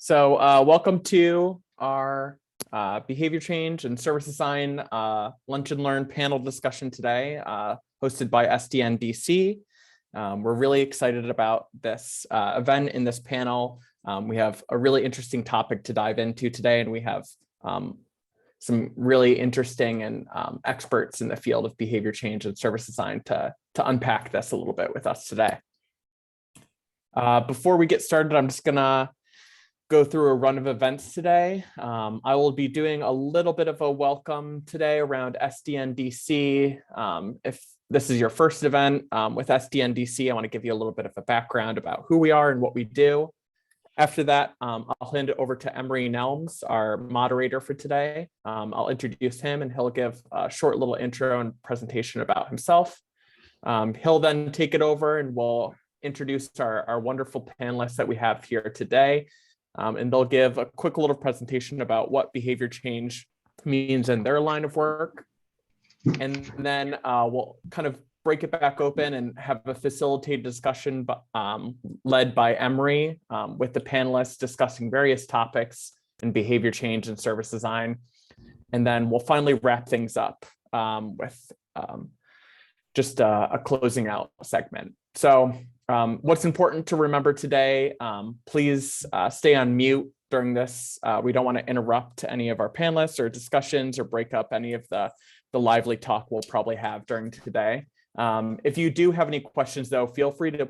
Welcome to our behavior change and service design lunch and learn panel discussion today, hosted by SDN DC. We're really excited about this event in this panel. We have a really interesting topic to dive into today, and we have some really interesting and experts in the field of behavior change and service design to unpack this a little bit with us today. Before we get started, I'm just gonna go through a run of events today. I will be doing a little bit of a welcome today around SDN DC. If this is your first event with SDN DC, I want to give you a little bit of a background about who we are and what we do. After that, I'll hand it over to Emery Nelms, our moderator for today. I'll introduce him and he'll give a short little intro and presentation about himself. He'll then take it over and we'll introduce our wonderful panelists that we have here today. And they'll give a quick little presentation about what behavior change means in their line of work. And then we'll kind of break it back open and have a facilitated discussion led by Emery with the panelists discussing various topics in behavior change and service design. And then we'll finally wrap things up with just a closing out segment. So what's important to remember today, please stay on mute during this. We don't want to interrupt any of our panelists or discussions or break up any of the lively talk we'll probably have during today. If you do have any questions, though, feel free to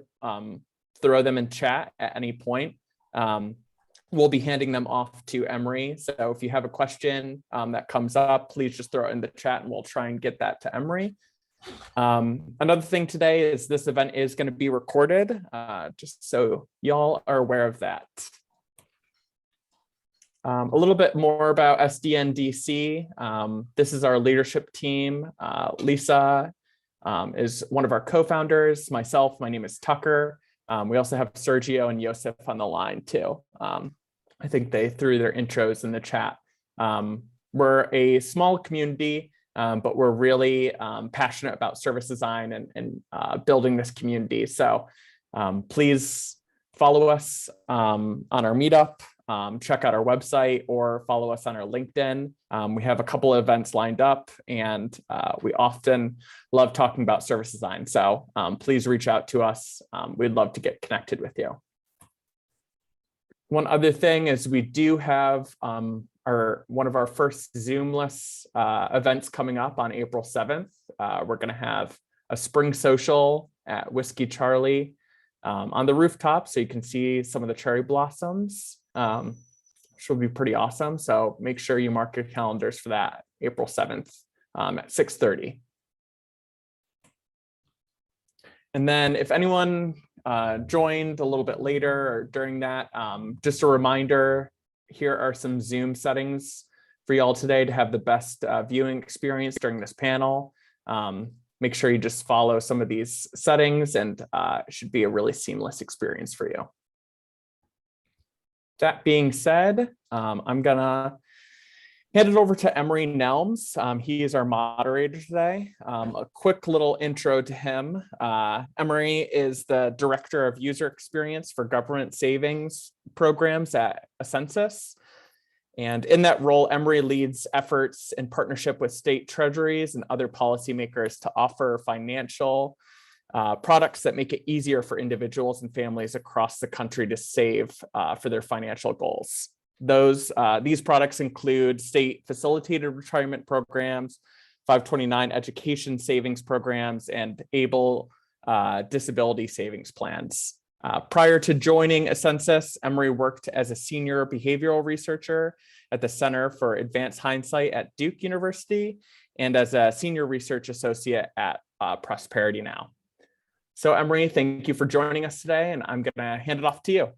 throw them in chat at any point. We'll be handing them off to Emery. So if you have a question that comes up, please just throw it in the chat and we'll try and get that to Emery. Another thing today is this event is going to be recorded, just so y'all are aware of that. A little bit more about SDN DC. This is our leadership team. Lisa is one of our co-founders. Myself, my name is Tucker. We also have Sergio and Yosef on the line too. I think they threw their intros in the chat. We're a small community, but we're really passionate about service design and building this community. So please follow us on our meetup, check out our website, or follow us on our LinkedIn. We have a couple of events lined up, and we often love talking about service design. So please reach out to us. We'd love to get connected with you. One other thing is we do have one of our first Zoomless events coming up on April 7th. We're going to have a spring social at Whiskey Charlie on the rooftop, so you can see some of the cherry blossoms, which will be pretty awesome. So make sure you mark your calendars for that, April 7th at 6:30. And then if anyone joined a little bit later or during that, just a reminder, here are some Zoom settings for y'all today to have the best viewing experience during this panel. Make sure you just follow some of these settings, and it should be a really seamless experience for you. That being said, I'm gonna hand it over to Emery Nelms. He is our moderator today. A quick little intro to him. Emery is the Director of User Experience for Government Savings Programs at Census. And in that role, Emery leads efforts in partnership with state treasuries and other policymakers to offer financial products that make it easier for individuals and families across the country to save for their financial goals. These products include state facilitated retirement programs, 529 education savings programs, and ABLE disability savings plans. Prior to joining Census, Emery worked as a senior behavioral researcher at the Center for Advanced Hindsight at Duke University and as a senior research associate at Prosperity Now. So Emery, thank you for joining us today, and I'm gonna hand it off to you.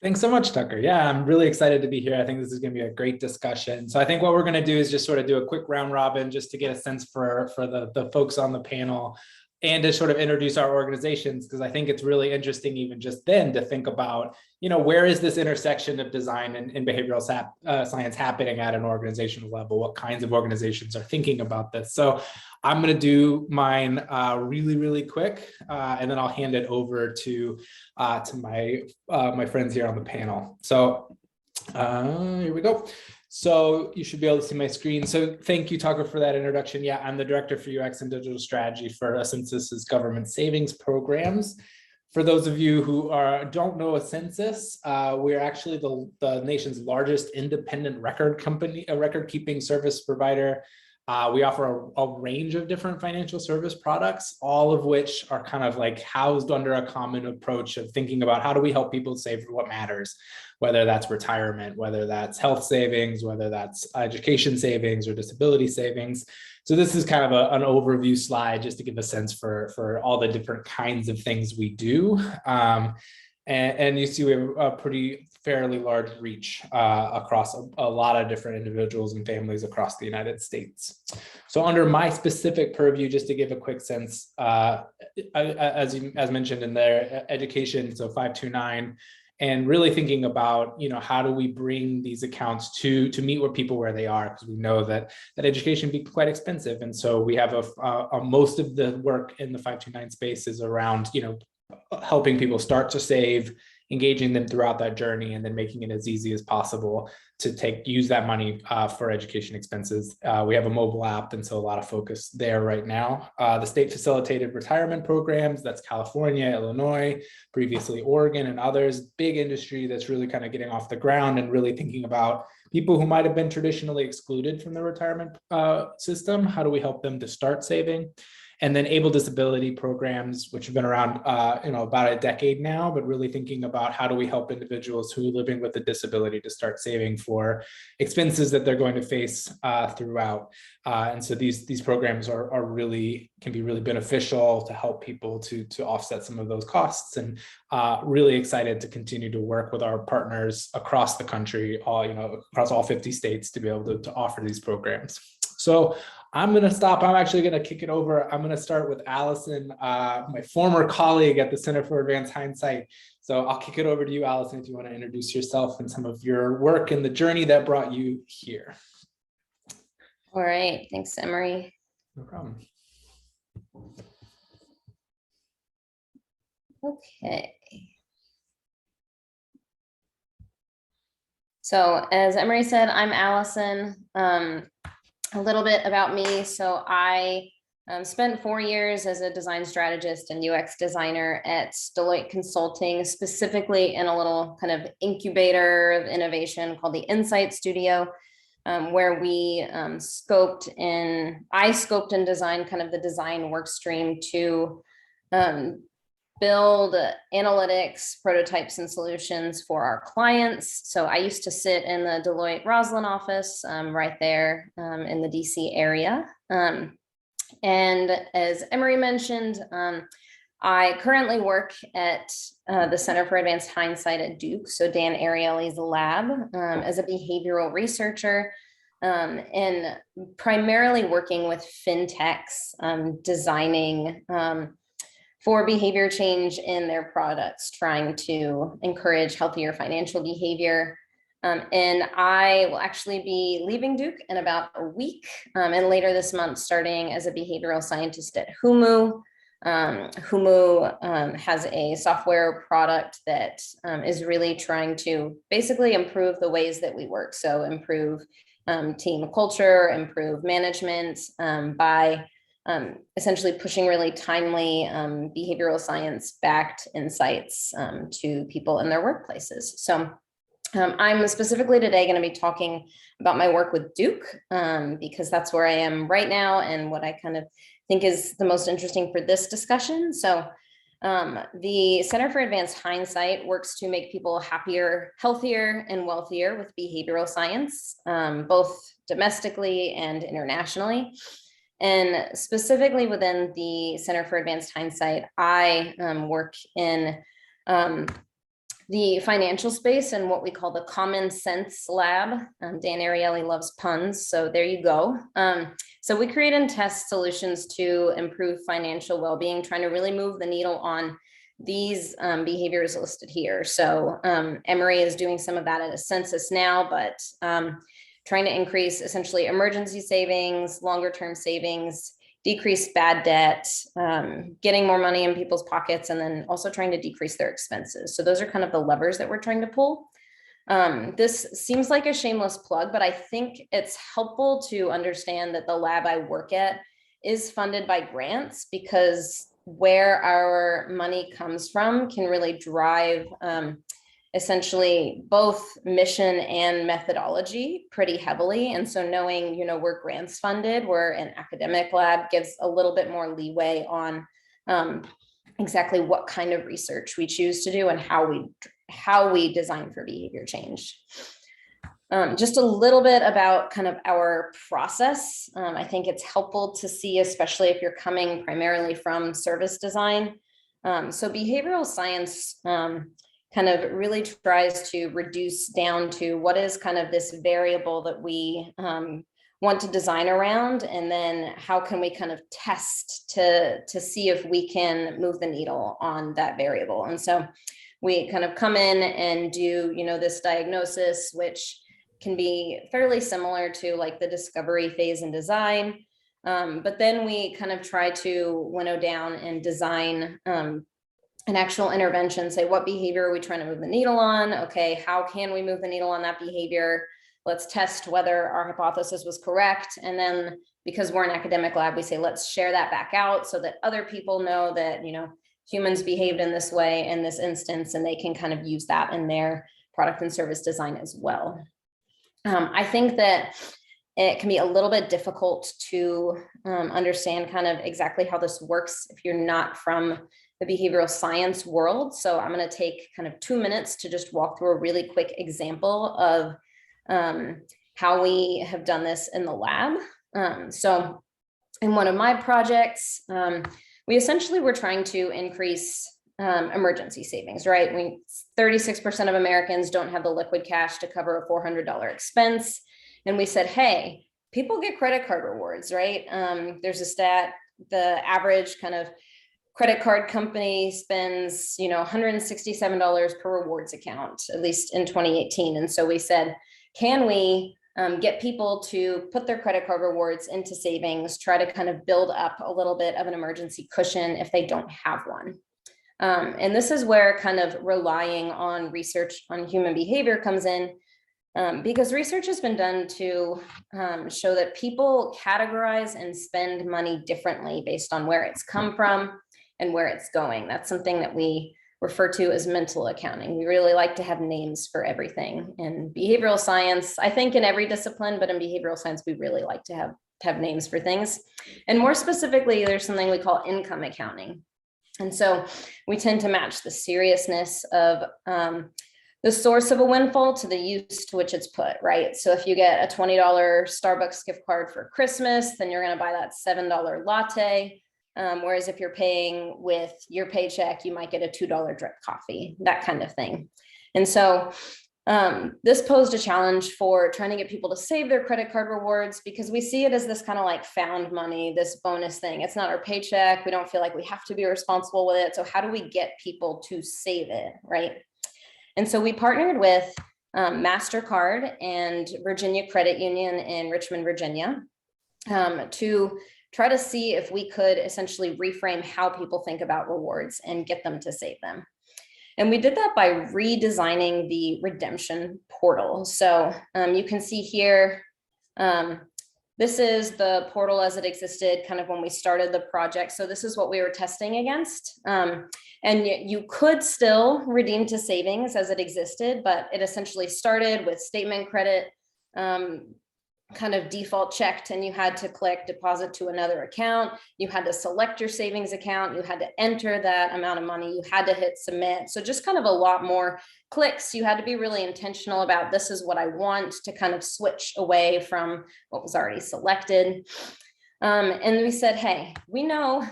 Thanks so much, Tucker. Yeah, I'm really excited to be here. I think this is going to be a great discussion. So I think what we're going to do is just sort of do a quick round robin just to get a sense for the folks on the panel. and to sort of introduce our organizations, because I think it's really interesting even just then to think about, where is this intersection of design and behavioral science happening at an organizational level? What kinds of organizations are thinking about this? So I'm going to do mine really, really quick, and then I'll hand it over to my friends here on the panel. So here we go. So you should be able to see my screen. So thank you, Tucker, for that introduction. Yeah, I'm the Director for UX and Digital Strategy for Census's government savings programs. For those of you who don't know a census, we're actually the nation's largest independent record-keeping service provider. We offer a range of different financial service products, all of which are kind of like housed under a common approach of thinking about how do we help people save for what matters, whether that's retirement, whether that's health savings, whether that's education savings or disability savings. So this is kind of an overview slide just to give a sense for all the different kinds of things we do. And you see we have a pretty fairly large reach across a lot of different individuals and families across the United States. So under my specific purview, just to give a quick sense, as mentioned in there, education, so 529, and really thinking about, how do we bring these accounts to meet with people where they are, because we know that education can be quite expensive. And so we have most of the work in the 529 space is around, helping people start to save, engaging them throughout that journey, and then making it as easy as possible to use that money for education expenses. We have a mobile app, and so a lot of focus there right now. The state facilitated retirement programs, that's California, Illinois, previously Oregon, and others. Big industry that's really kind of getting off the ground and really thinking about people who might have been traditionally excluded from the retirement system. How do we help them to start saving? And then able disability programs, which have been around, about a decade now, but really thinking about how do we help individuals who are living with a disability to start saving for expenses that they're going to face throughout. And so these programs can be really beneficial to help people to offset some of those costs, and really excited to continue to work with our partners across the country, across all 50 states, to be able to offer these programs. So I'm going to stop. I'm actually going to kick it over. I'm going to start with Allison, my former colleague at the Center for Advanced Hindsight. So I'll kick it over to you, Allison, if you want to introduce yourself and some of your work and the journey that brought you here. All right. Thanks, Emery. No problem. Okay. So as Emery said, I'm Allison. A little bit about me. So I spent 4 years as a design strategist and UX designer at Deloitte Consulting, specifically in a little kind of incubator of innovation called the Insight Studio, where we scoped and designed kind of the design work stream to build analytics, prototypes, and solutions for our clients. So I used to sit in the Deloitte Roslyn office right there in the DC area. And as Emery mentioned, I currently work at the Center for Advanced Hindsight at Duke, so Dan Ariely's lab, as a behavioral researcher, and primarily working with fintechs, designing for behavior change in their products, trying to encourage healthier financial behavior. And I will actually be leaving Duke in about a week, and later this month starting as a behavioral scientist at Humu. Humu has a software product that is really trying to basically improve the ways that we work. So improve team culture, improve management by essentially pushing really timely behavioral science backed insights to people in their workplaces. So I'm specifically today going to be talking about my work with Duke because that's where I am right now and what I kind of think is the most interesting for this discussion. So the Center for Advanced Hindsight works to make people happier, healthier, and wealthier with behavioral science, both domestically and internationally. And specifically within the Center for Advanced Hindsight, I work in the financial space and what we call the Common Sense Lab. Dan Ariely loves puns, so there you go. So we create and test solutions to improve financial well-being, trying to really move the needle on these behaviors listed here. So Emory is doing some of that at a census now, but trying to increase essentially emergency savings, longer term savings, decrease bad debt, getting more money in people's pockets, and then also trying to decrease their expenses. So those are kind of the levers that we're trying to pull. This seems like a shameless plug, but I think it's helpful to understand that the lab I work at is funded by grants, because where our money comes from can really drive essentially both mission and methodology pretty heavily. And so knowing, you know, we're grants funded, we're an academic lab, gives a little bit more leeway on exactly what kind of research we choose to do and how we design for behavior change. Just a little bit about kind of our process. I think it's helpful to see, especially if you're coming primarily from service design. So behavioral science kind of really tries to reduce down to what is kind of this variable that we want to design around, and then how can we kind of test to see if we can move the needle on that variable. And so we kind of come in and do, you know, this diagnosis, which can be fairly similar to like the discovery phase in design. But then we kind of try to winnow down and design an actual intervention, say what behavior are we trying to move the needle on? Okay, how can we move the needle on that behavior? Let's test whether our hypothesis was correct. And then because we're an academic lab, we say, let's share that back out so that other people know that, you know, humans behaved in this way in this instance, and they can kind of use that in their product and service design as well. I think that it can be a little bit difficult to understand kind of exactly how this works if you're not from the behavioral science world. So I'm going to take kind of 2 minutes to just walk through a really quick example of how we have done this in the lab. So in one of my projects, we essentially were trying to increase emergency savings, right? 36% of Americans don't have the liquid cash to cover a $400 expense. And we said, hey, people get credit card rewards, right? There's a stat, the average kind of credit card company spends, you know, $167 per rewards account, at least in 2018. And so we said, can we get people to put their credit card rewards into savings, try to kind of build up a little bit of an emergency cushion if they don't have one. And this is where kind of relying on research on human behavior comes in, because research has been done to show that people categorize and spend money differently based on where it's come from and where it's going. That's something that we refer to as mental accounting. We really like to have names for everything. In behavioral science, I think in every discipline, but in behavioral science, we really like to have names for things. And more specifically, there's something we call income accounting. And so we tend to match the seriousness of the source of a windfall to the use to which it's put, right? So if you get a $20 Starbucks gift card for Christmas, then you're going to buy that $7 latte. Whereas if you're paying with your paycheck, you might get a $2 drip coffee, that kind of thing. And so this posed a challenge for trying to get people to save their credit card rewards, because we see it as this kind of like found money, this bonus thing. It's not our paycheck. We don't feel like we have to be responsible with it. So how do we get people to save it, right? And so we partnered with MasterCard and Virginia Credit Union in Richmond, Virginia, to try to see if we could essentially reframe how people think about rewards and get them to save them. And we did that by redesigning the redemption portal. So you can see here, this is the portal as it existed kind of when we started the project. So this is what we were testing against. And you could still redeem to savings as it existed, but it essentially started with statement credit kind of default checked, and you had to click deposit to another account. You had to select your savings account. You had to enter that amount of money. You had to hit submit. So just kind of a lot more clicks. You had to be really intentional about, this is what I want, to kind of switch away from what was already selected. And we said, hey, we know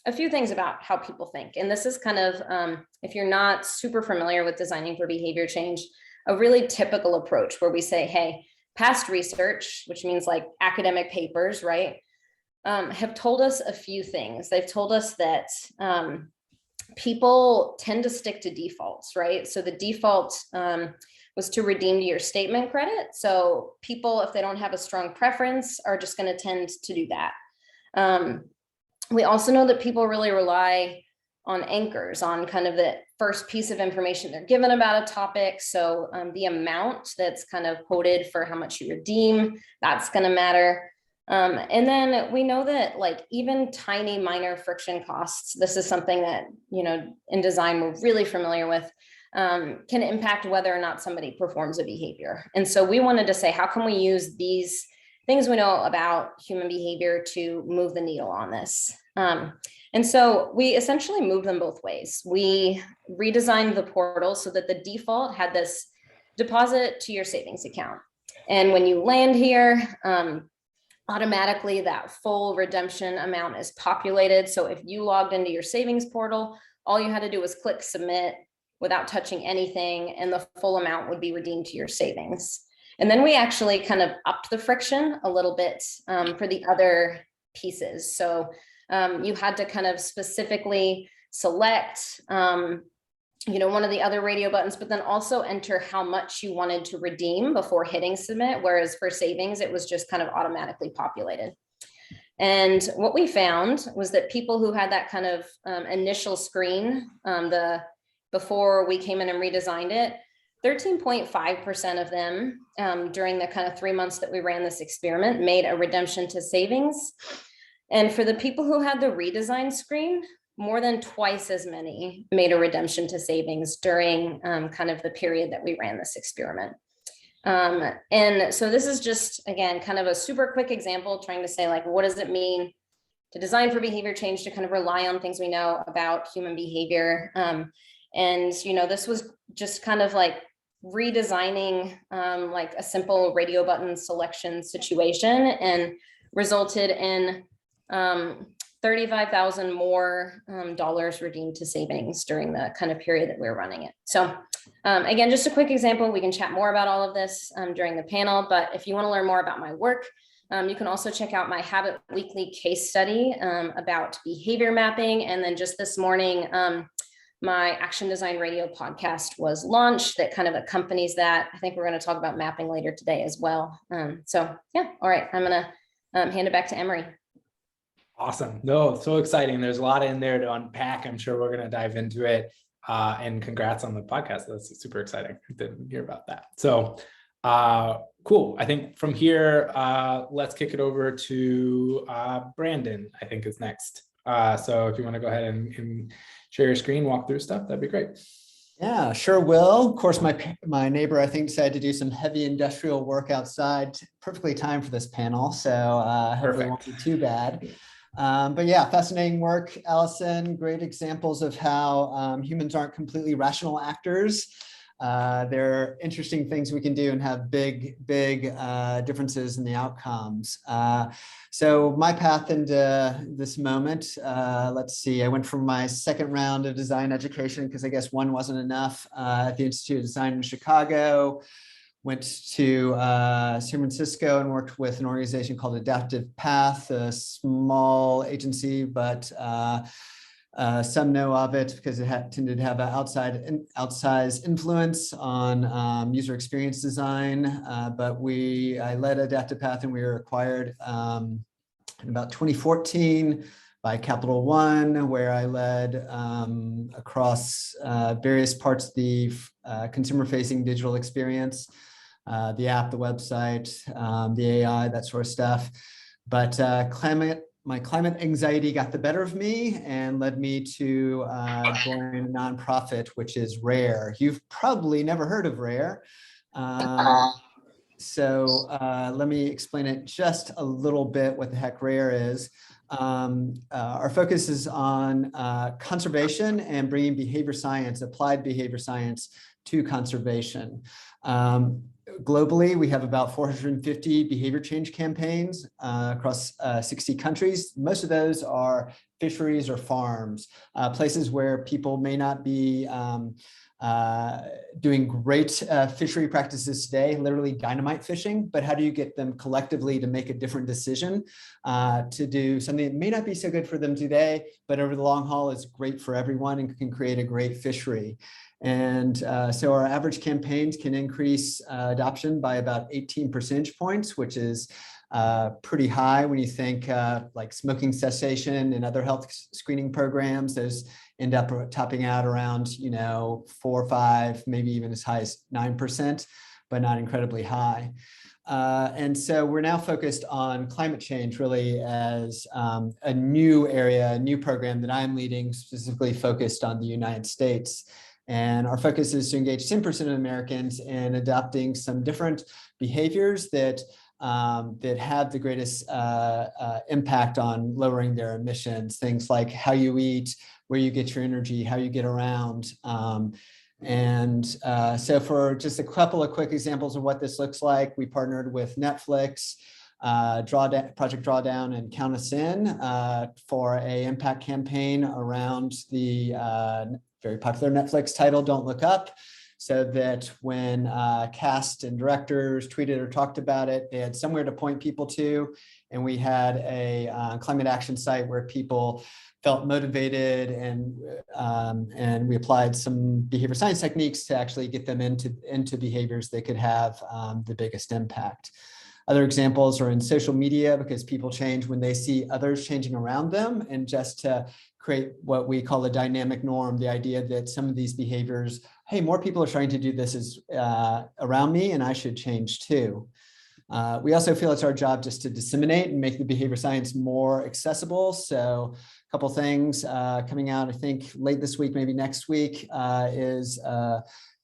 a few things about how people think. And this is kind of, if you're not super familiar with designing for behavior change, a really typical approach where we say, hey, past research, which means like academic papers, right, have told us a few things. They've told us that people tend to stick to defaults, right? So the default was to redeem to your statement credit. So people, if they don't have a strong preference, are just going to tend to do that. We also know that people really rely on anchors, on kind of the first piece of information they're given about a topic. So the amount that's kind of quoted for how much you redeem, that's going to matter. And then we know that like even tiny minor friction costs, this is something that, you know, in design we're really familiar with, can impact whether or not somebody performs a behavior. And so we wanted to say, how can we use these things we know about human behavior to move the needle on this? And so we essentially moved them both ways. We redesigned the portal so that the default had this deposit to your savings account. And when you land here, automatically that full redemption amount is populated. So if you logged into your savings portal, all you had to do was click submit without touching anything, and the full amount would be redeemed to your savings. And then we actually kind of upped the friction a little bit for the other pieces. So you had to kind of specifically select, you know, one of the other radio buttons, but then also enter how much you wanted to redeem before hitting submit. Whereas for savings, it was just kind of automatically populated. And what we found was that people who had that kind of initial screen, before we came in and redesigned it, 13.5% of them during the kind of 3 months that we ran this experiment made a redemption to savings. And for the people who had the redesigned screen, more than twice as many made a redemption to savings during kind of the period that we ran this experiment. And so this is just, again, kind of a super quick example trying to say, like, what does it mean to design for behavior change, to kind of rely on things we know about human behavior. And, you know, this was just kind of like redesigning like a simple radio button selection situation, and resulted in 35,000 more dollars redeemed to savings during the kind of period that we were running it. So again, just a quick example. We can chat more about all of this during the panel, but if you want to learn more about my work, you can also check out my Habit Weekly case study about behavior mapping. And then just this morning, my Action Design Radio podcast was launched that kind of accompanies that. I think we're going to talk about mapping later today as well. So yeah, all right, I'm going to hand it back to Emery. Awesome. No, so exciting. There's a lot in there to unpack. I'm sure we're going to dive into it. And congrats on the podcast. That's super exciting. I didn't hear about that. So cool. I think from here, let's kick it over to Brandon, I think is next. So if you want to go ahead and share your screen, walk through stuff, that'd be great. Yeah, sure will. Of course, my neighbor, I think, decided to do some heavy industrial work outside. Perfectly timed for this panel. So hopefully it won't be too bad. But yeah, fascinating work, Allison. Great examples of how humans aren't completely rational actors. There are interesting things we can do and have big differences in the outcomes. So my path into this moment, let's see, I went from my second round of design education, because I guess one wasn't enough, at the Institute of Design in Chicago. Went to San Francisco and worked with an organization called Adaptive Path, a small agency, but some know of it because it tended to have an outsized influence on user experience design. But I led Adaptive Path, and we were acquired in about 2014 by Capital One, where I led across various parts of the consumer-facing digital experience. The app, the website, the AI, that sort of stuff. But my climate anxiety got the better of me and led me to join a nonprofit, which is RARE. You've probably never heard of RARE. So let me explain it just a little bit, what the heck RARE is. Our focus is on conservation and bringing behavior science, applied behavior science, to conservation. globally, we have about 450 behavior change campaigns across 60 countries. Most of those are fisheries or farms, places where people may not be doing great fishery practices today, literally dynamite fishing, but how do you get them collectively to make a different decision to do something that may not be so good for them today, but over the long haul is great for everyone and can create a great fishery. And so our average campaigns can increase adoption by about 18 percentage points, which is pretty high when you think like smoking cessation and other health screening programs. Those end up topping out around 4 or 5, maybe even as high as 9%, but not incredibly high. And so we're now focused on climate change really as a new area, a new program that I'm leading, specifically focused on the United States. And our focus is to engage 10% of Americans in adopting some different behaviors that have the greatest impact on lowering their emissions, things like how you eat, where you get your energy, how you get around. So for just a couple of quick examples of what this looks like, we partnered with Netflix, Project Drawdown, and Count Us In for a impact campaign around the very popular Netflix title, Don't Look Up, so that when cast and directors tweeted or talked about it, they had somewhere to point people to. And we had a climate action site where people felt motivated, and we applied some behavior science techniques to actually get them into behaviors that could have the biggest impact. Other examples are in social media, because people change when they see others changing around them, and just to create what we call a dynamic norm, the idea that some of these behaviors, hey, more people are trying to do this around me, and I should change too. We also feel it's our job just to disseminate and make the behavior science more accessible. So a couple things coming out, I think late this week, maybe next week, is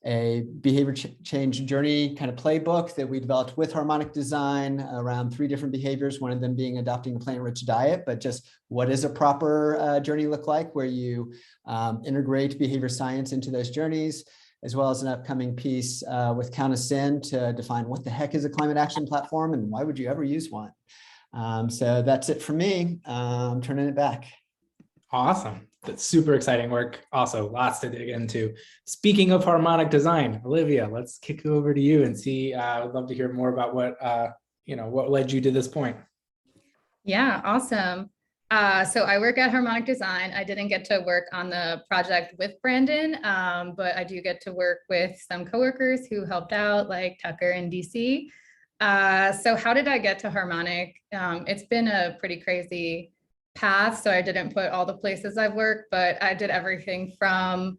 a behavior change journey kind of playbook that we developed with Harmonic Design around 3 different behaviors, one of them being adopting a plant-rich diet, but just what does a proper journey look like, where you integrate behavior science into those journeys, as well as an upcoming piece with Count Us In to define what the heck is a climate action platform and why would you ever use one. So that's it for me. I'm turning it back. Awesome. That's super exciting work. Also, lots to dig into. Speaking of Harmonic Design, Olivia, let's kick it over to you and see. I would love to hear more about what what led you to this point. Yeah, awesome. So I work at Harmonic Design. I didn't get to work on the project with Brandon, but I do get to work with some coworkers who helped out, like Tucker and DC. So how did I get to Harmonic? It's been a pretty crazy path. So I didn't put all the places I've worked, but I did everything from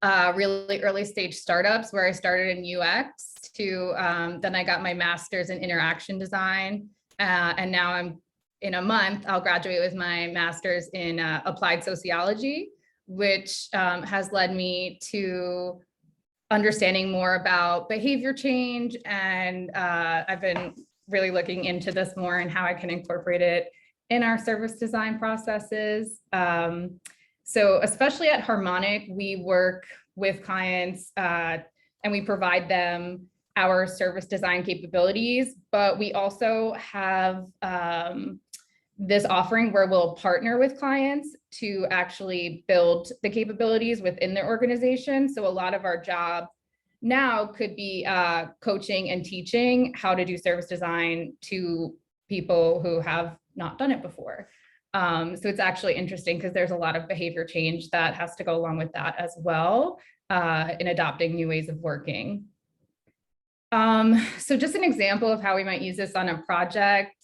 really early stage startups where I started in UX to then I got my master's in interaction design. And now in a month, I'll graduate with my master's in applied sociology, which has led me to understanding more about behavior change. And I've been really looking into this more and how I can incorporate it in our service design processes. So especially at Harmonic, we work with clients and we provide them our service design capabilities, but we also have this offering where we'll partner with clients to actually build the capabilities within their organization. So a lot of our job now could be coaching and teaching how to do service design to people who have not done it before. So it's actually interesting because there's a lot of behavior change that has to go along with that as well in adopting new ways of working. So just an example of how we might use this on a project.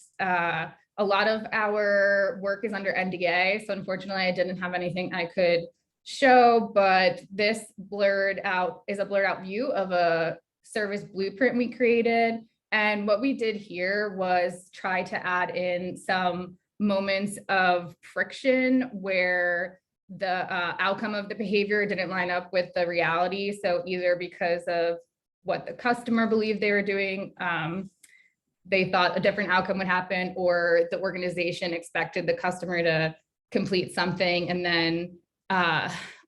A lot of our work is under NDA. So unfortunately, I didn't have anything I could show, but this is a blurred out view of a service blueprint we created. And what we did here was try to add in some moments of friction where the outcome of the behavior didn't line up with the reality. So either because of what the customer believed they were doing, they thought a different outcome would happen, or the organization expected the customer to complete something and then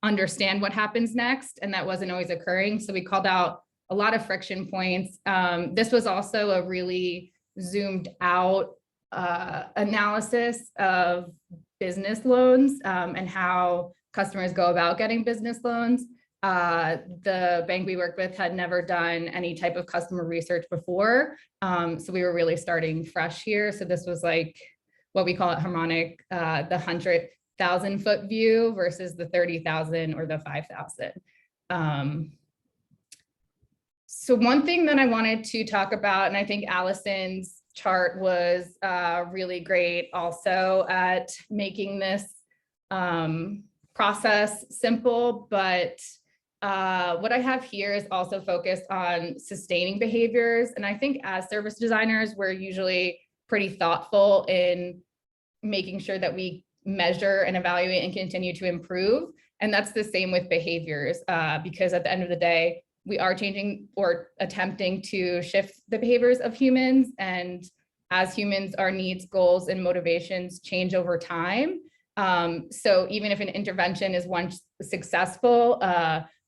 understand what happens next. And that wasn't always occurring. So we called out a lot of friction points. This was also a really zoomed out analysis of business loans and how customers go about getting business loans. The bank we worked with had never done any type of customer research before. So we were really starting fresh here. So this was like what we call it harmonic, the 100,000 foot view versus the 30,000 or the 5,000. So one thing that I wanted to talk about, and I think Allison's chart was really great also at making this process simple, but what I have here is also focused on sustaining behaviors. And I think as service designers, we're usually pretty thoughtful in making sure that we measure and evaluate and continue to improve. And that's the same with behaviors, because at the end of the day, we are changing or attempting to shift the behaviors of humans. And as humans, our needs, goals, and motivations change over time. So even if an intervention is once successful,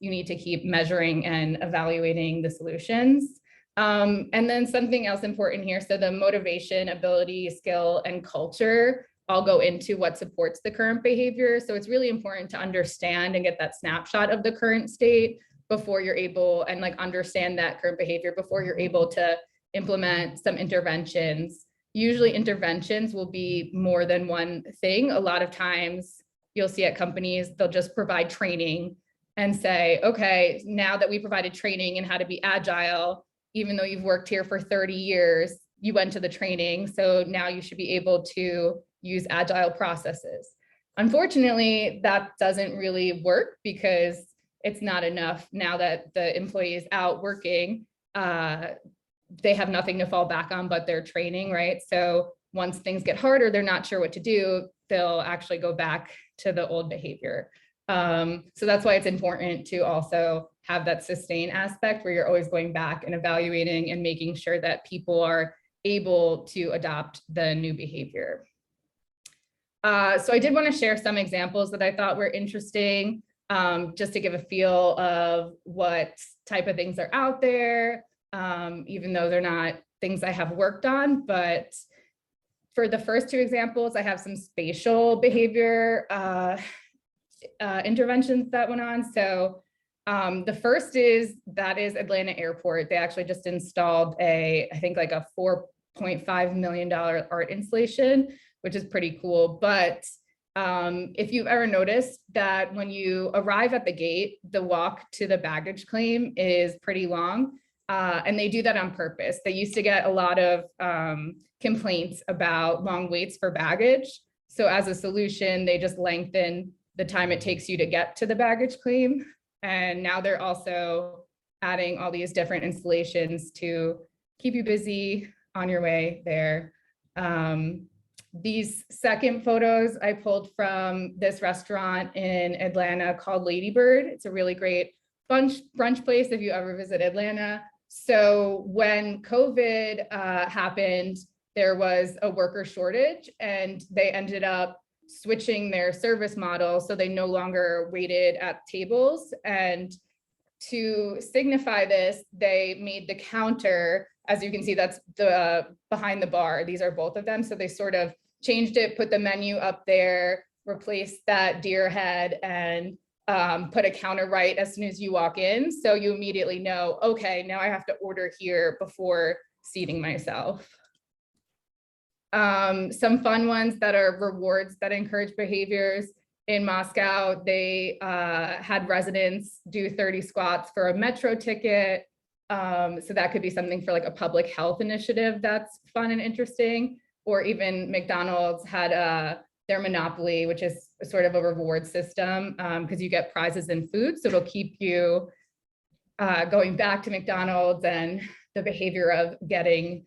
you need to keep measuring and evaluating the solutions. And then something else important here. So the motivation, ability, skill, and culture all go into what supports the current behavior. So it's really important to understand and get that snapshot of the current state before you're able, and like understand that current behavior before you're able to implement some interventions. Usually interventions will be more than one thing. A lot of times you'll see at companies, they'll just provide training and say, okay, now that we provided training in how to be agile, even though you've worked here for 30 years, you went to the training. So now you should be able to use agile processes. Unfortunately, that doesn't really work because it's not enough. Now that the employee is out working, they have nothing to fall back on but their training, right? So once things get harder, they're not sure what to do, they'll actually go back to the old behavior. So that's why it's important to also have that sustain aspect where you're always going back and evaluating and making sure that people are able to adopt the new behavior. So I did want to share some examples that I thought were interesting, just to give a feel of what type of things are out there, even though they're not things I have worked on. But for the first two examples, I have some spatial behavior interventions that went on. So the first is Atlanta Airport. They actually just installed I think like a $4.5 million art installation, which is pretty cool. But if you've ever noticed that when you arrive at the gate, the walk to the baggage claim is pretty long. And they do that on purpose. They used to get a lot of complaints about long waits for baggage. So as a solution, they just lengthen the time it takes you to get to the baggage claim. And now they're also adding all these different installations to keep you busy on your way there. These second photos I pulled from this restaurant in Atlanta called Lady Bird. It's a really great brunch place if you ever visit Atlanta. So when COVID happened, there was a worker shortage and they ended up switching their service model. So they no longer waited at tables. And to signify this, they made the counter, as you can see, that's the behind the bar. These are both of them. So they sort of changed it, put the menu up there, replaced that deer head, and put a counter right as soon as you walk in. So you immediately know, okay, now I have to order here before seating myself. Some fun ones that are rewards that encourage behaviors. In Moscow, they had residents do 30 squats for a metro ticket. So that could be something for like a public health initiative that's fun and interesting. Or even McDonald's had their Monopoly, which is sort of a reward system because you get prizes in food. So it'll keep you going back to McDonald's, and the behavior of getting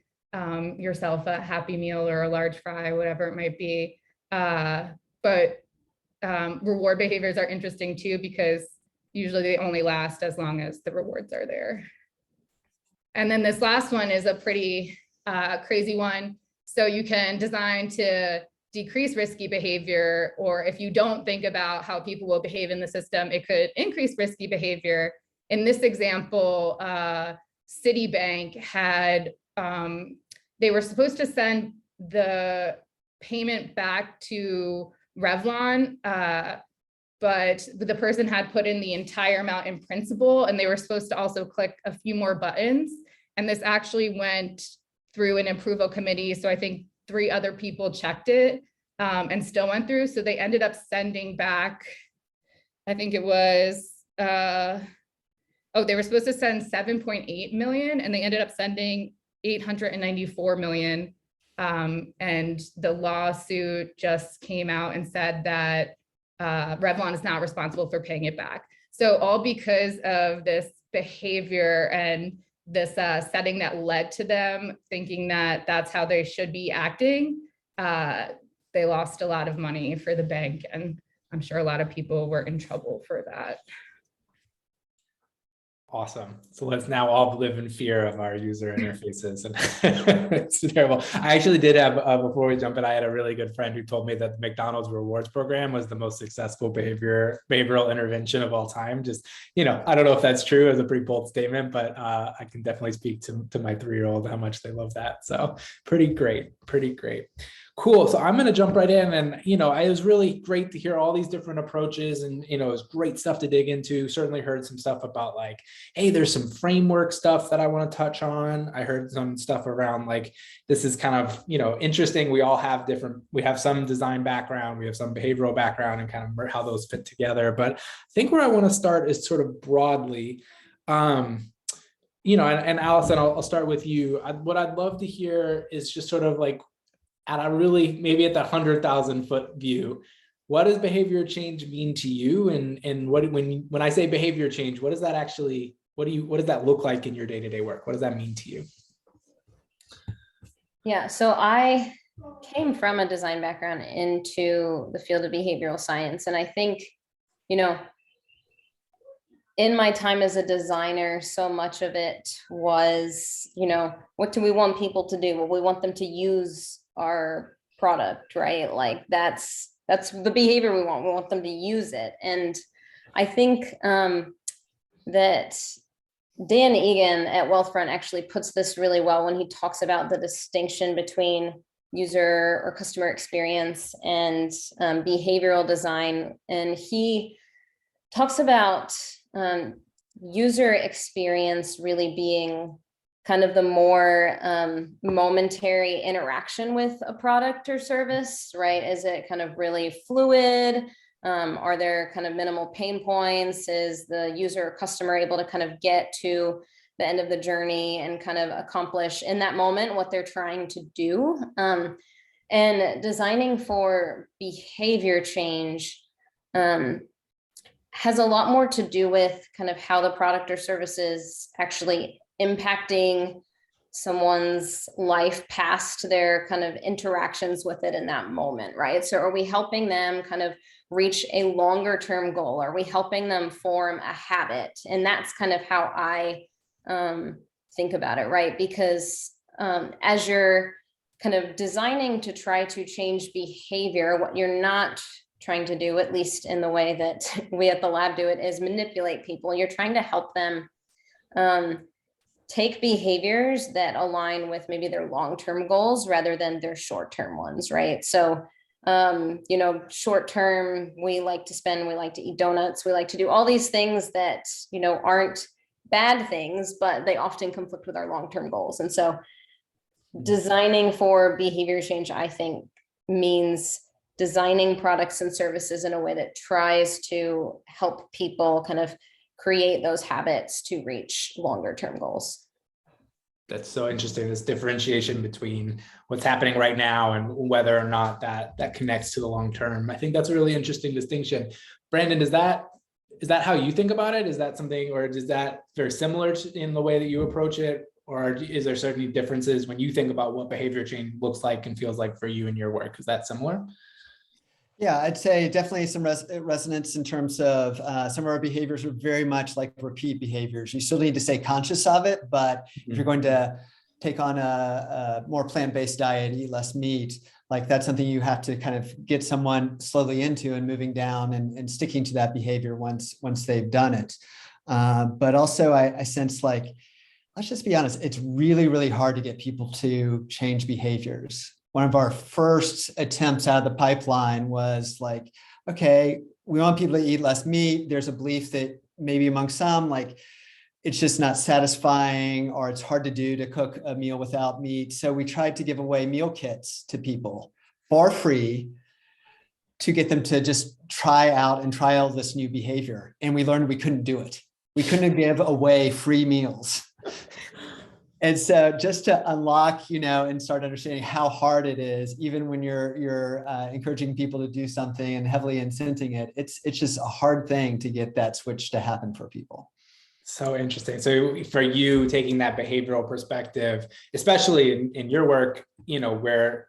yourself a Happy Meal or a large fry, whatever it might be. But reward behaviors are interesting too, because usually they only last as long as the rewards are there. And then this last one is a pretty crazy one. So you can design to decrease risky behavior, or if you don't think about how people will behave in the system, it could increase risky behavior. in this example, Citibank had, they were supposed to send the payment back to Revlon, but the person had put in the entire amount in principal, and they were supposed to also click a few more buttons. And this actually went through an approval committee. So I think 3 other people checked it and still went through. So they ended up sending back, I think it was, they were supposed to send 7.8 million and they ended up sending 894 million. And the lawsuit just came out and said that Revlon is not responsible for paying it back. So all because of this behavior and this setting that led to them thinking that that's how they should be acting, they lost a lot of money for the bank. And I'm sure a lot of people were in trouble for that. Awesome. So let's now all live in fear of our user interfaces. And it's terrible. I actually did have, before we jump in, I had a really good friend who told me that the McDonald's rewards program was the most successful behavioral intervention of all time. Just, I don't know if that's true as a pretty bold statement, but I can definitely speak to my 3-year-old how much they love that. So pretty great. Cool. So I'm going to jump right in, and, it was really great to hear all these different approaches, and, it was great stuff to dig into. Certainly heard some stuff about like, hey, there's some framework stuff that I want to touch on. I heard some stuff around like, this is kind of, interesting. We all have we have some design background, we have some behavioral background, and kind of how those fit together. But I think where I want to start is sort of broadly, and Allison, I'll start with you. What I'd love to hear is just sort of like, maybe at the 100,000 foot view, what does behavior change mean to you? And when I say behavior change, what does that actually, what does that look like in your day-to-day work? What does that mean to you? Yeah, so I came from a design background into the field of behavioral science. And I think, in my time as a designer, so much of it was, what do we want people to do? Well, we want them to use our product, right? Like that's the behavior we want. We want them to use it. And I think that Dan Egan at Wealthfront actually puts this really well when he talks about the distinction between user or customer experience and behavioral design. And he talks about user experience really being kind of the more momentary interaction with a product or service, right? Is it kind of really fluid? Are there kind of minimal pain points? Is the user or customer able to kind of get to the end of the journey and kind of accomplish in that moment what they're trying to do? And designing for behavior change has a lot more to do with kind of how the product or service is actually impacting someone's life past their kind of interactions with it in that moment, right? So are we helping them kind of reach a longer term goal? Are we helping them form a habit? And that's kind of how I think about it, right? Because as you're kind of designing to try to change behavior, what you're not trying to do, at least in the way that we at the lab do it, is manipulate people. You're trying to help them take behaviors that align with maybe their long-term goals rather than their short-term ones, right? So, short-term, we like to eat donuts, we like to do all these things that, aren't bad things, but they often conflict with our long-term goals. And so designing for behavior change, I think, means designing products and services in a way that tries to help people kind of create those habits to reach longer term goals. That's so interesting, this differentiation between what's happening right now and whether or not that connects to the long term. I think that's a really interesting distinction. Brandon, is that how you think about it? Is that something, or is that very similar in the way that you approach it? Or is there certainly differences when you think about what behavior change looks like and feels like for you in your work? Is that similar? Yeah, I'd say definitely some resonance in terms of some of our behaviors are very much like repeat behaviors. You still need to stay conscious of it, but if you're going to take on a more plant-based diet, eat less meat, like that's something you have to kind of get someone slowly into and moving down and sticking to that behavior once they've done it. But also I sense like, let's just be honest, it's really, really hard to get people to change behaviors. One of our first attempts out of the pipeline was like, okay, we want people to eat less meat. There's a belief that maybe among some, like, it's just not satisfying or it's hard to do to cook a meal without meat. So we tried to give away meal kits to people for free to get them to just try out this new behavior. And we learned we couldn't do it. We couldn't give away free meals. And so just to unlock, and start understanding how hard it is, even when you're encouraging people to do something and heavily incenting it, it's just a hard thing to get that switch to happen for people. So interesting. So for you, taking that behavioral perspective, especially in your work, where,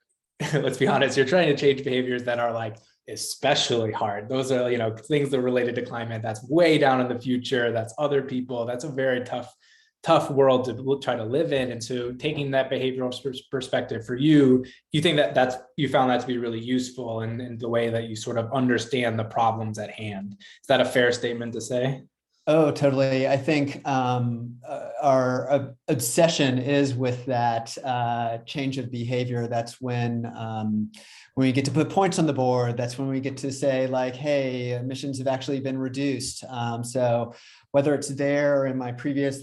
let's be honest, you're trying to change behaviors that are like especially hard. Those are, things that are related to climate. That's way down in the future. That's other people. That's a very tough world to try to live in. And so taking that behavioral perspective for you, you think you found that to be really useful in the way that you sort of understand the problems at hand. Is that a fair statement to say? Oh, totally. I think our obsession is with that change of behavior. That's when we get to put points on the board. That's when we get to say like, hey, emissions have actually been reduced. So whether it's there or in my previous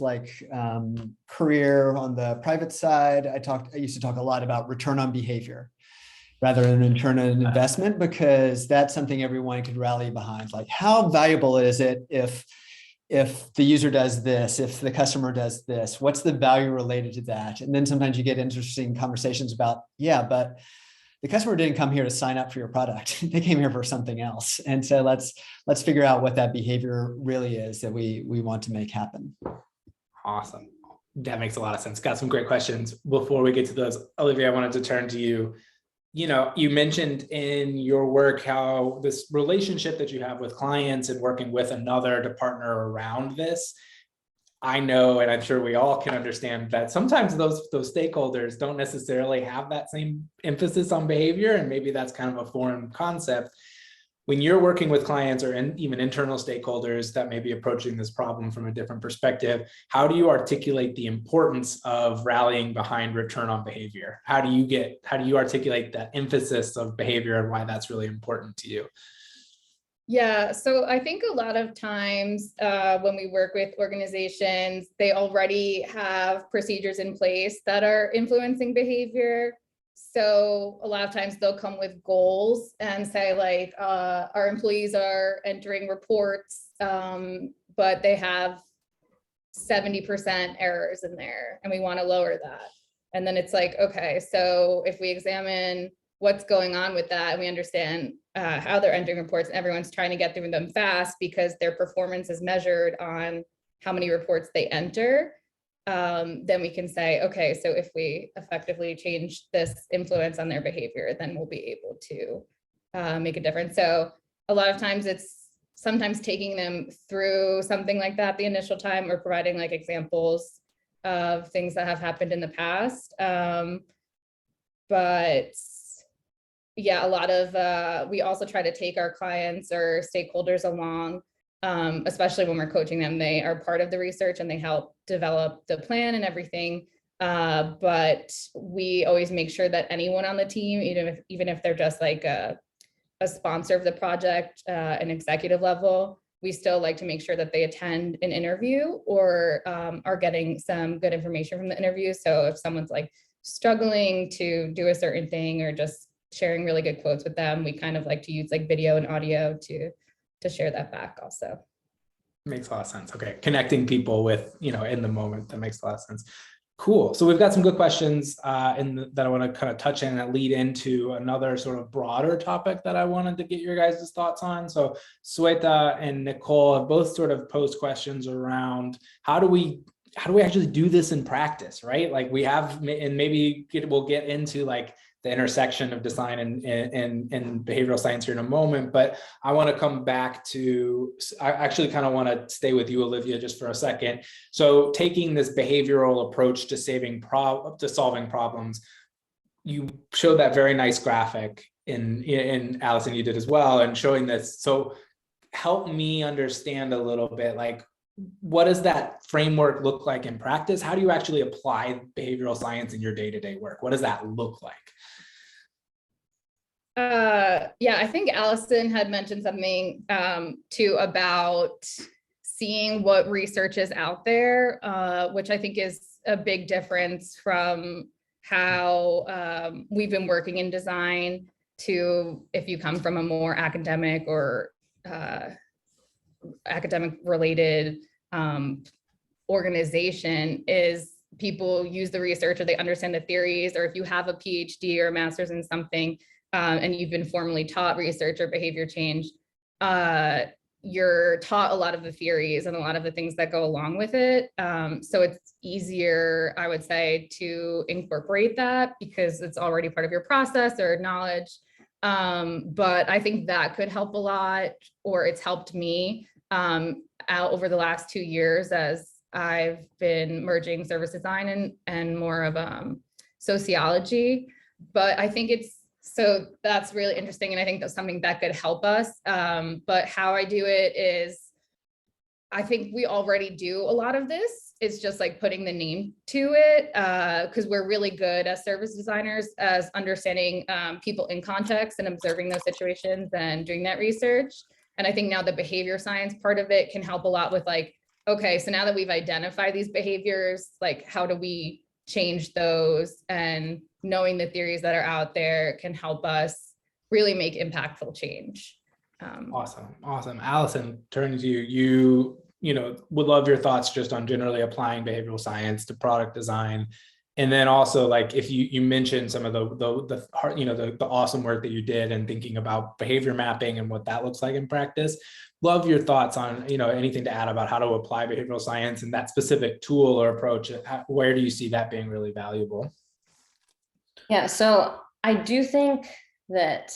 career on the private side, I used to talk a lot about return on behavior rather than return on investment, because that's something everyone could rally behind. Like, how valuable is it if the user does this, if the customer does this, what's the value related to that? And then sometimes you get interesting conversations about, yeah, but the customer didn't come here to sign up for your product. They came here for something else. And so let's figure out what that behavior really is that we want to make happen. Awesome. That makes a lot of sense. Got some great questions. Before we get to those, Olivia, I wanted to turn to you. You mentioned in your work how this relationship that you have with clients and working with another to partner around this. I know, and I'm sure we all can understand that sometimes those stakeholders don't necessarily have that same emphasis on behavior, and maybe that's kind of a foreign concept. When you're working with clients or even internal stakeholders that may be approaching this problem from a different perspective, how do you articulate the importance of rallying behind return on behavior? How do you articulate that emphasis of behavior and why that's really important to you? Yeah, so I think a lot of times when we work with organizations, they already have procedures in place that are influencing behavior. So a lot of times they'll come with goals and say like, our employees are entering reports, but they have 70% errors in there and we want to lower that. And then it's like, okay, so if we examine what's going on with that and we understand how they're entering reports and everyone's trying to get through them fast because their performance is measured on how many reports they enter, then we can say, okay, so if we effectively change this influence on their behavior, then we'll be able to make a difference. So a lot of times it's sometimes taking them through something like that the initial time, or providing like examples of things that have happened in the past. But yeah, a lot of, we also try to take our clients or stakeholders along, especially when we're coaching them. They are part of the research and they help develop the plan and everything. But we always make sure that anyone on the team, even if they're just like a sponsor of the project, an executive level, we still like to make sure that they attend an interview or are getting some good information from the interview. So if someone's like struggling to do a certain thing or just sharing really good quotes with them, we kind of like to use like video and audio to share that back also. Makes a lot of sense. Okay. Connecting people with, in the moment, that makes a lot of sense. Cool. So we've got some good questions that I want to kind of touch in that lead into another sort of broader topic that I wanted to get your guys' thoughts on. So Sweta and Nicole have both sort of posed questions around how do we actually do this in practice, right? Like we have, and maybe we'll get into like the intersection of design and behavioral science here in a moment, but I want to come back to, I actually kind of want to stay with you, Olivia, just for a second. So taking this behavioral approach to solving problems, you showed that very nice graphic in Allison, you did as well, and showing this. So help me understand a little bit, like, what does that framework look like in practice? How do you actually apply behavioral science in your day-to-day work? What does that look like? Yeah, I think Allison had mentioned something too about seeing what research is out there, which I think is a big difference from how we've been working in design to if you come from a more academic or academic related organization, is people use the research or they understand the theories, or if you have a PhD or a master's in something and you've been formally taught research or behavior change, you're taught a lot of the theories and a lot of the things that go along with it. So it's easier, I would say, to incorporate that because it's already part of your process or knowledge. But I think that could help a lot, or it's helped me out over the last 2 years as I've been merging service design and more of sociology. But I think so that's really interesting. And I think that's something that could help us. But how I do it is, I think we already do a lot of this. It's just like putting the name to it, because we're really good as service designers as understanding people in context and observing those situations and doing that research. And I think now the behavior science part of it can help a lot with like, okay, so now that we've identified these behaviors, like how do we change those? And knowing the theories that are out there can help us really make impactful change. Awesome. Allison, turning to you, would love your thoughts just on generally applying behavioral science to product design. And then also, like, if you mentioned some of the awesome work that you did and thinking about behavior mapping and what that looks like in practice. Love your thoughts on, anything to add about how to apply behavioral science and that specific tool or approach. Where do you see that being really valuable? Yeah, so I do think that,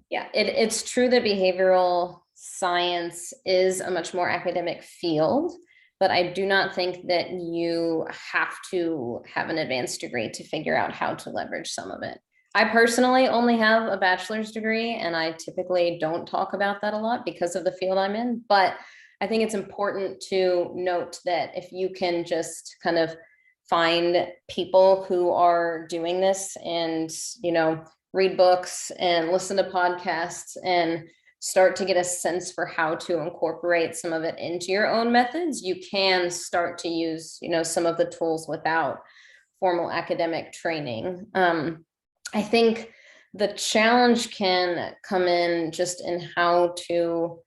yeah, it's true that behavioral science is a much more academic field, but I do not think that you have to have an advanced degree to figure out how to leverage some of it. I personally only have a bachelor's degree, and I typically don't talk about that a lot because of the field I'm in, but I think it's important to note that if you can just kind of find people who are doing this and, read books and listen to podcasts and start to get a sense for how to incorporate some of it into your own methods, you can start to use, some of the tools without formal academic training. I think the challenge can come in just in how to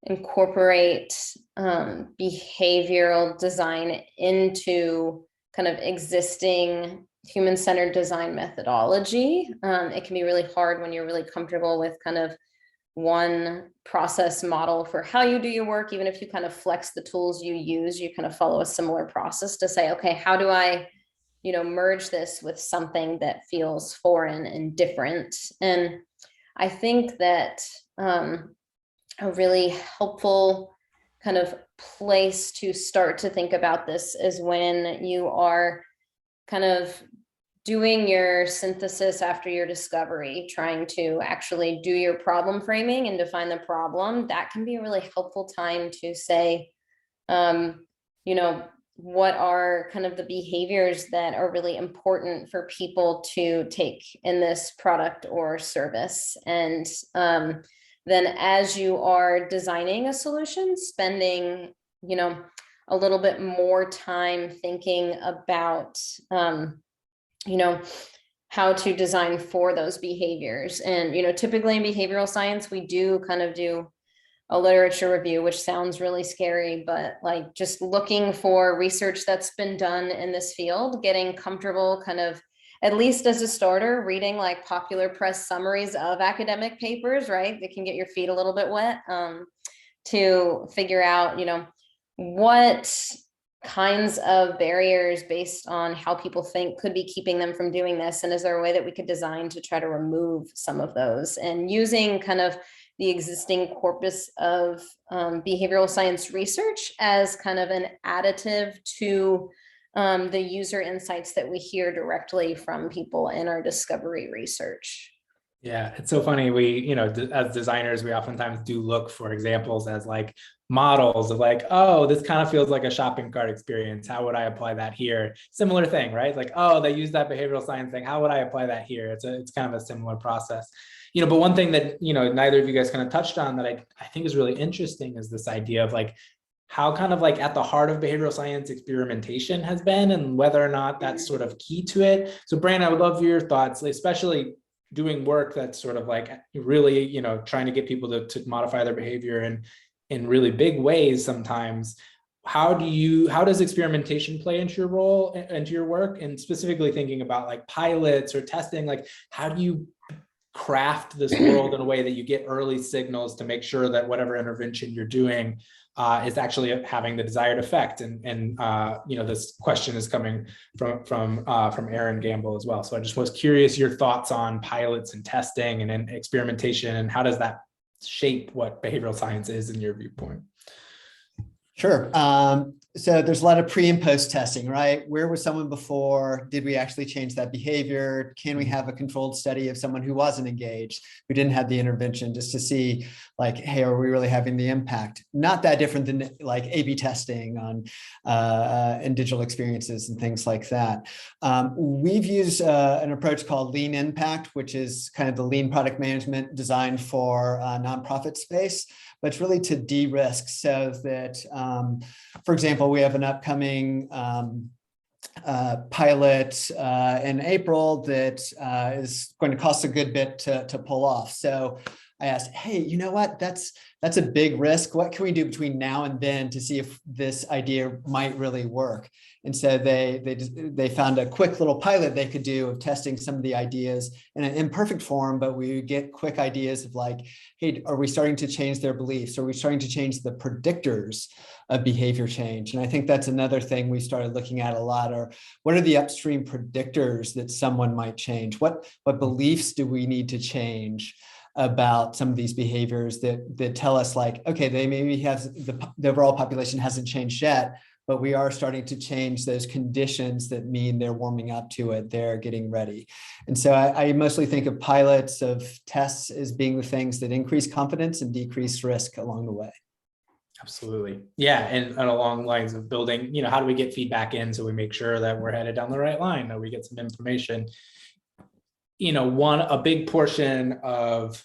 incorporate behavioral design into kind of existing human-centered design methodology. It can be really hard when you're really comfortable with kind of one process model for how you do your work. Even if you kind of flex the tools you use, you kind of follow a similar process to say, okay, how do I, merge this with something that feels foreign and different? And I think that a really helpful kind of place to start to think about this is when you are kind of doing your synthesis after your discovery, trying to actually do your problem framing and define the problem. That can be a really helpful time to say, what are kind of the behaviors that are really important for people to take in this product or service. And then as you are designing a solution, spending, a little bit more time thinking about, how to design for those behaviors. And, typically in behavioral science, we do kind of do a literature review, which sounds really scary, but like just looking for research that's been done in this field, getting comfortable kind of, at least as a starter, reading like popular press summaries of academic papers, right? That can get your feet a little bit wet to figure out, what kinds of barriers based on how people think could be keeping them from doing this. And is there a way that we could design to try to remove some of those, and using kind of the existing corpus of behavioral science research as kind of an additive to the user insights that we hear directly from people in our discovery research. Yeah, it's so funny. We, as designers, we oftentimes do look for examples as like models of like, oh, this kind of feels like a shopping cart experience. How would I apply that here? Similar thing, right? Like, oh, they use that behavioral science thing. How would I apply that here? It's kind of a similar process. But one thing that, neither of you guys kind of touched on that I think is really interesting is this idea of like how kind of like at the heart of behavioral science experimentation has been and whether or not that's sort of key to it. So Brandon, I would love your thoughts, especially doing work that's sort of like really, trying to get people to modify their behavior in really big ways sometimes. How does experimentation play into your role, into your work? And specifically thinking about like pilots or testing, like how do you craft this world in a way that you get early signals to make sure that whatever intervention you're doing is actually having the desired effect. And this question is coming from Aaron Gamble as well. So I just was curious your thoughts on pilots and testing and then experimentation, and how does that shape what behavioral science is in your viewpoint? Sure. So there's a lot of pre and post testing, right? Where was someone before? Did we actually change that behavior? Can we have a controlled study of someone who wasn't engaged, who didn't have the intervention, just to see like, hey, are we really having the impact? Not that different than like A/B testing on and digital experiences and things like that. We've used an approach called lean impact, which is kind of the lean product management designed for nonprofit space. But it's really to de-risk so that, for example, we have an upcoming pilot in April that is going to cost a good bit to pull off. So I asked, hey, you know what? That's a big risk. What can we do between now and then to see if this idea might really work? And so they found a quick little pilot they could do of testing some of the ideas in an imperfect form, but we get quick ideas of like, hey, are we starting to change their beliefs? Are we starting to change the predictors of behavior change? And I think that's another thing we started looking at a lot, or what are the upstream predictors that someone might change? What beliefs do we need to change about some of these behaviors that tell us like, okay, they maybe have the overall population hasn't changed yet, but we are starting to change those conditions that mean they're warming up to it, they're getting ready. And so I mostly think of pilots, of tests as being the things that increase confidence and decrease risk along the way. Absolutely. Yeah. And along lines of building, how do we get feedback in so we make sure that we're headed down the right line, that we get some information. A big portion of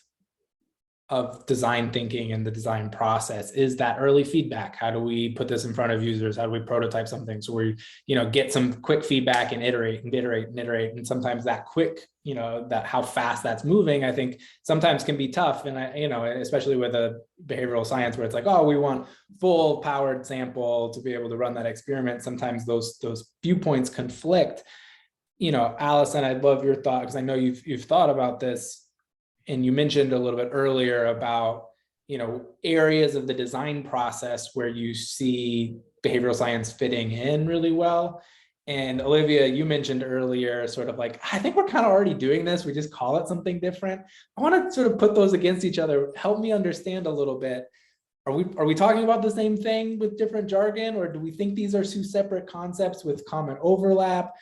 design thinking and the design process is that early feedback. How do we put this in front of users? How do we prototype something? So we, get some quick feedback and iterate and iterate and iterate. And sometimes that quick, that how fast that's moving, I think sometimes can be tough. And especially with a behavioral science where it's like, oh, we want full powered sample to be able to run that experiment. Sometimes those viewpoints conflict. Allison, I'd love your thought, because I know you've thought about this. And you mentioned a little bit earlier about, areas of the design process where you see behavioral science fitting in really well. And Olivia, you mentioned earlier sort of like, I think we're kind of already doing this. We just call it something different. I want to sort of put those against each other. Help me understand a little bit. Are we talking about the same thing with different jargon, or do we think these are two separate concepts with common overlap?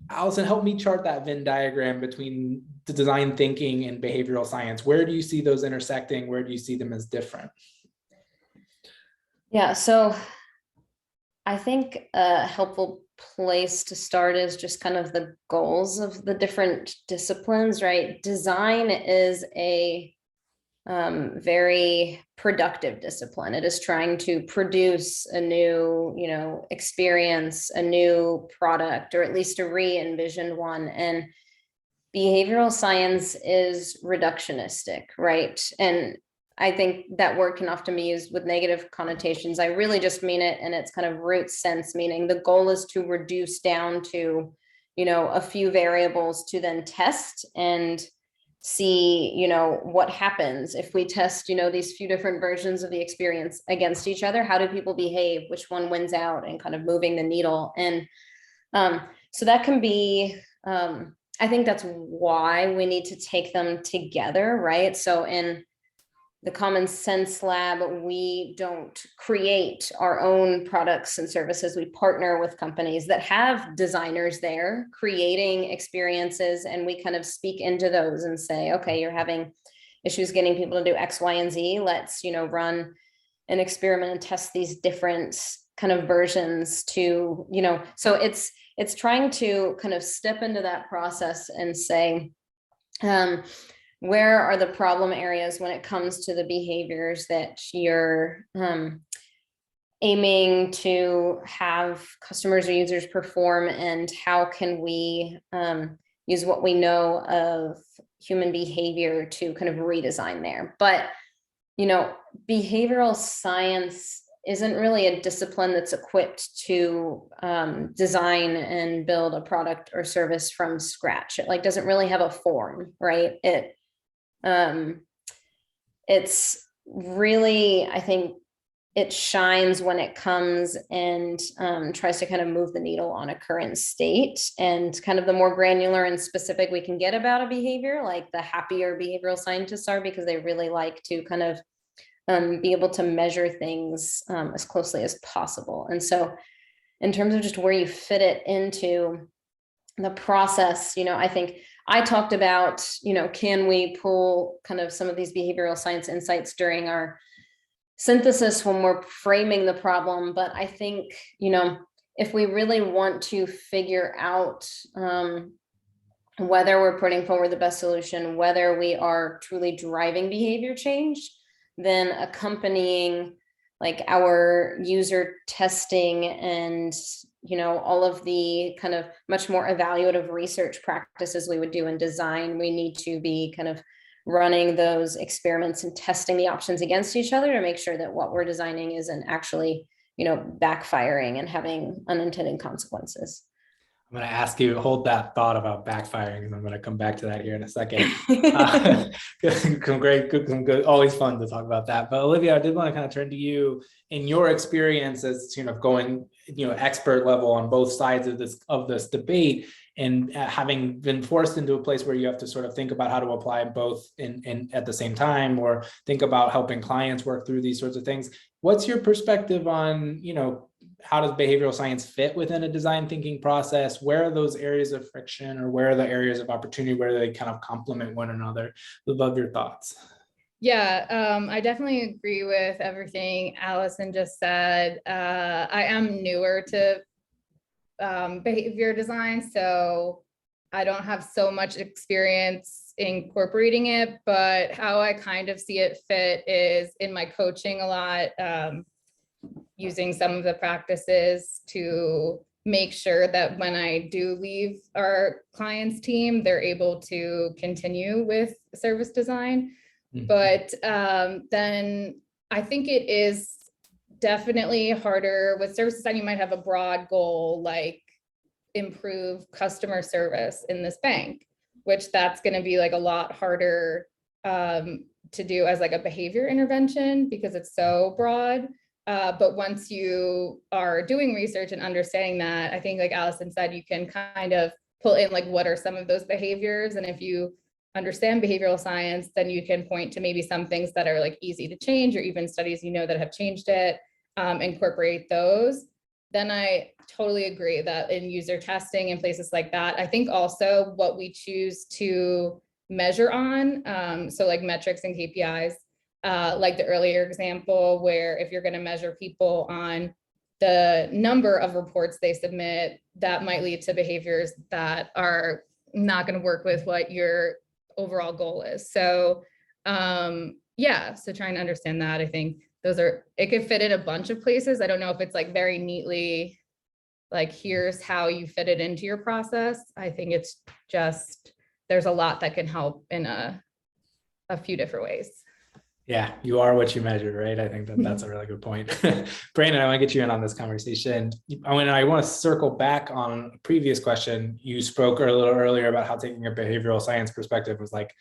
Allison, help me chart that Venn diagram between the design thinking and behavioral science. Where do you see those intersecting? Where do you see them as different? Yeah, so I think a helpful place to start is just kind of the goals of the different disciplines, right? Design is a very productive discipline. It is trying to produce a new, experience, a new product, or at least a re-envisioned one. And behavioral science is reductionistic, right? And I think that word can often be used with negative connotations. I really just mean it in its kind of root sense, meaning the goal is to reduce down to, a few variables to then test and see, what happens if we test, these few different versions of the experience against each other. How do people behave? Which one wins out? And kind of moving the needle. And so that can be, I think that's why we need to take them together, right? So in the Common Sense Lab, we don't create our own products and services. We partner with companies that have designers there creating experiences, and we kind of speak into those and say, okay, you're having issues getting people to do X, Y, and Z. Let's, run an experiment and test these different kind of versions to, so it's trying to kind of step into that process and say, where are the problem areas when it comes to the behaviors that you're aiming to have customers or users perform, and how can we use what we know of human behavior to kind of redesign there. But, behavioral science isn't really a discipline that's equipped to design and build a product or service from scratch. It doesn't really have a form, right? It's really, I think it shines when it comes and tries to kind of move the needle on a current state, and kind of the more granular and specific we can get about a behavior, like the happier behavioral scientists are, because they really like to kind of be able to measure things as closely as possible. And so in terms of just where you fit it into the process, I think I talked about, can we pull kind of some of these behavioral science insights during our synthesis when we're framing the problem. But I think, if we really want to figure out whether we're putting forward the best solution, whether we are truly driving behavior change, then accompanying like our user testing and all of the kind of much more evaluative research practices we would do in design, we need to be kind of running those experiments and testing the options against each other to make sure that what we're designing isn't actually, backfiring and having unintended consequences. I'm going to ask you, hold that thought about backfiring, and I'm going to come back to that here in a second. Some good, always fun to talk about that. But Olivia, I did want to kind of turn to you in your experience as going, expert level on both sides of this debate, and having been forced into a place where you have to sort of think about how to apply both in at the same time, or think about helping clients work through these sorts of things. What's your perspective on, how does behavioral science fit within a design thinking process? Where are those areas of friction, or where are the areas of opportunity where they kind of complement one another? Would love your thoughts. Yeah, I definitely agree with everything Allison just said. I am newer to behavior design, so I don't have so much experience incorporating it, but how I kind of see it fit is in my coaching a lot, using some of the practices to make sure that when I do leave our client's team, they're able to continue with service design. Mm-hmm. But then I think it is definitely harder with service design. You might have a broad goal, like improve customer service in this bank, which that's going to be like a lot harder to do as like a behavior intervention because it's so broad. But once you are doing research and understanding that, I think like Allison said, you can kind of pull in like what are some of those behaviors. And if you understand behavioral science, then you can point to maybe some things that are like easy to change, or even studies that have changed it, incorporate those. Then I totally agree that in user testing and places like that, I think also what we choose to measure on, so like metrics and KPIs, like the earlier example, where if you're going to measure people on the number of reports they submit, that might lead to behaviors that are not going to work with what your overall goal is. So yeah, so trying to understand that, I think it could fit in a bunch of places. I don't know if it's like very neatly, like here's how you fit it into your process. I think it's just, there's a lot that can help in a few different ways. Yeah, you are what you measure, right? I think that's a really good point. Brandon, I want to get you in on this conversation. I want to circle back on a previous question. You spoke a little earlier about how taking a behavioral science perspective was like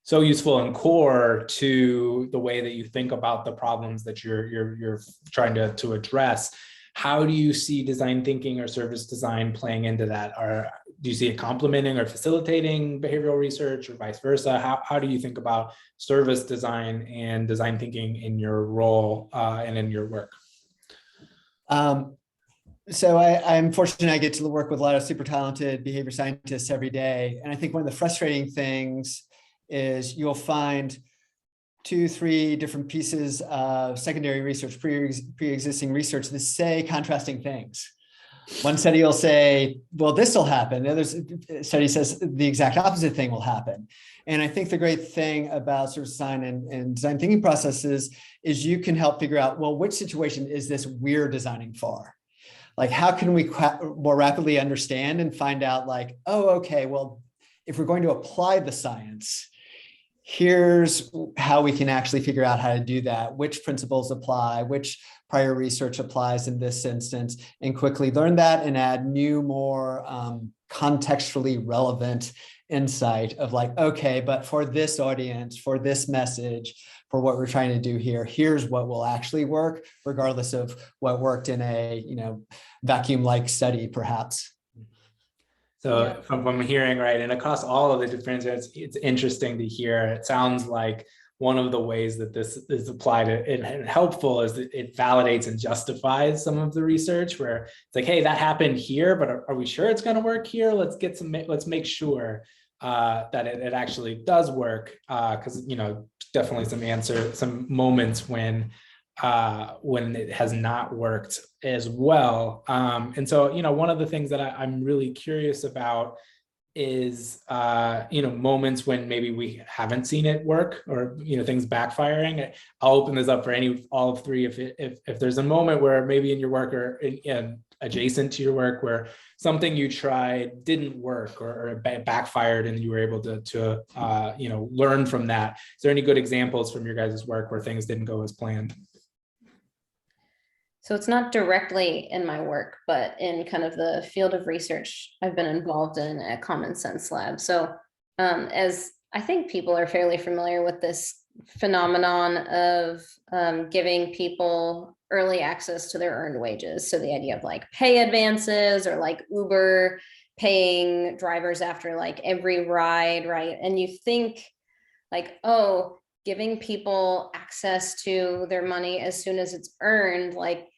so useful and core to the way that you think about the problems that you're trying to address. How do you see design thinking or service design playing into that? Or do you see it complementing or facilitating behavioral research or vice versa? How do you think about service design and design thinking in your role and in your work? So I'm fortunate I get to work with a lot of super talented behavior scientists every day. And I think one of the frustrating things is you'll find 2-3 different pieces of secondary research, pre-existing research that say contrasting things. One study will say, well, this will happen. The other study says the exact opposite thing will happen. And I think the great thing about service design and design thinking processes is you can help figure out, well, which situation is this we're designing for? Like, how can we more rapidly understand and find out like, oh, okay, well, if we're going to apply the science, here's how we can actually figure out how to do that, which principles apply, which prior research applies in this instance, and quickly learn that and add new, more contextually relevant insight of like, okay, but for this audience, for this message, for what we're trying to do here, here's what will actually work, regardless of what worked in a vacuum-like study, perhaps. So from what I'm hearing, right, and across all of the different, it's interesting to hear. It sounds like one of the ways that this is applied and helpful is that it validates and justifies some of the research where it's like, hey, that happened here, but are we sure it's going to work here? Let's make sure that it actually does work. Because, definitely some moments when it has not worked as well. And so, one of the things that I'm really curious about is, moments when maybe we haven't seen it work or, things backfiring. I'll open this up for all of three. If there's a moment where maybe in your work or adjacent to your work where something you tried didn't work or backfired and you were able to learn from that. Is there any good examples from your guys' work where things didn't go as planned? So it's not directly in my work, but in kind of the field of research I've been involved in at Common Sense Lab. So as I think people are fairly familiar with this phenomenon of giving people early access to their earned wages. So the idea of like pay advances or like Uber paying drivers after like every ride, right? And you think like, oh, giving people access to their money as soon as it's earned, like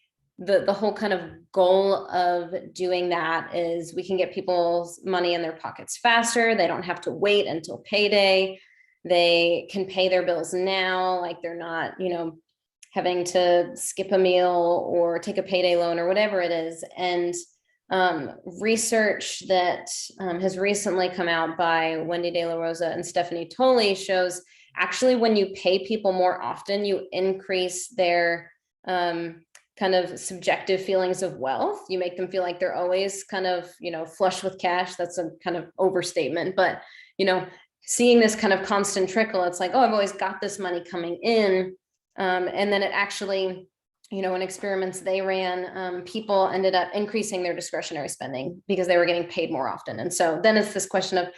the whole kind of goal of doing that is we can get people's money in their pockets faster. They don't have to wait until payday. They can pay their bills now, like they're not, having to skip a meal or take a payday loan or whatever it is. And research that has recently come out by Wendy De La Rosa and Stephanie Tolley shows actually when you pay people more often, you increase their kind of subjective feelings of wealth. You make them feel like they're always kind of, flush with cash. That's a kind of overstatement, but, seeing this kind of constant trickle, it's like, oh, I've always got this money coming in. And then it actually, in experiments they ran, people ended up increasing their discretionary spending because they were getting paid more often. And so then it's this question of,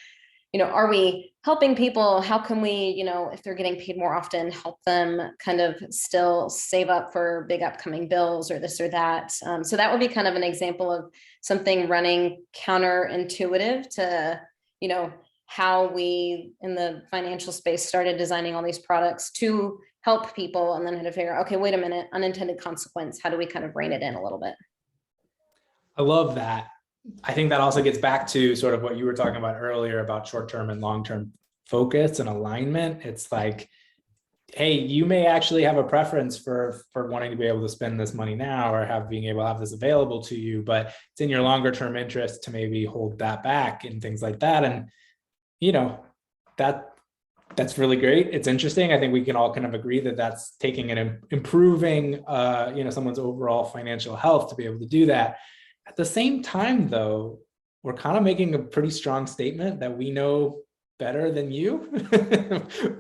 are we helping people? How can we, if they're getting paid more often, help them kind of still save up for big upcoming bills or this or that? So that would be kind of an example of something running counterintuitive to, how we in the financial space started designing all these products to help people and then had to figure out, okay, wait a minute, unintended consequence. How do we kind of rein it in a little bit? I love that. I think that also gets back to sort of what you were talking about earlier about short-term and long-term focus and alignment. It's like, hey, you may actually have a preference for wanting to be able to spend this money now or being able to have this available to you, but it's in your longer term interest to maybe hold that back and things like that. And, that's really great. It's interesting. I think we can all kind of agree that that's taking and improving, someone's overall financial health to be able to do that. At the same time, though, we're kind of making a pretty strong statement that we know better than you.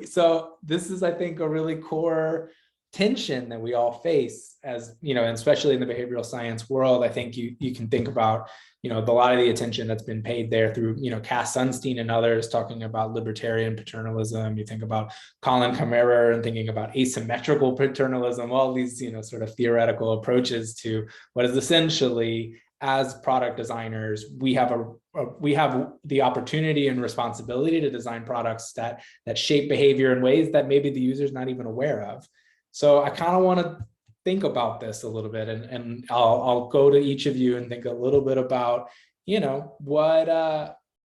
So this is, I think, a really core tension that we all face as, and especially in the behavioral science world. I think you can think about, a lot of the attention that's been paid there through, Cass Sunstein and others talking about libertarian paternalism. You think about Colin Kammerer and thinking about asymmetrical paternalism, all these, sort of theoretical approaches to what is essentially as product designers, we have the opportunity and responsibility to design products that shape behavior in ways that maybe the user's not even aware of. So I kind of want to think about this a little bit, and I'll go to each of you and think a little bit about,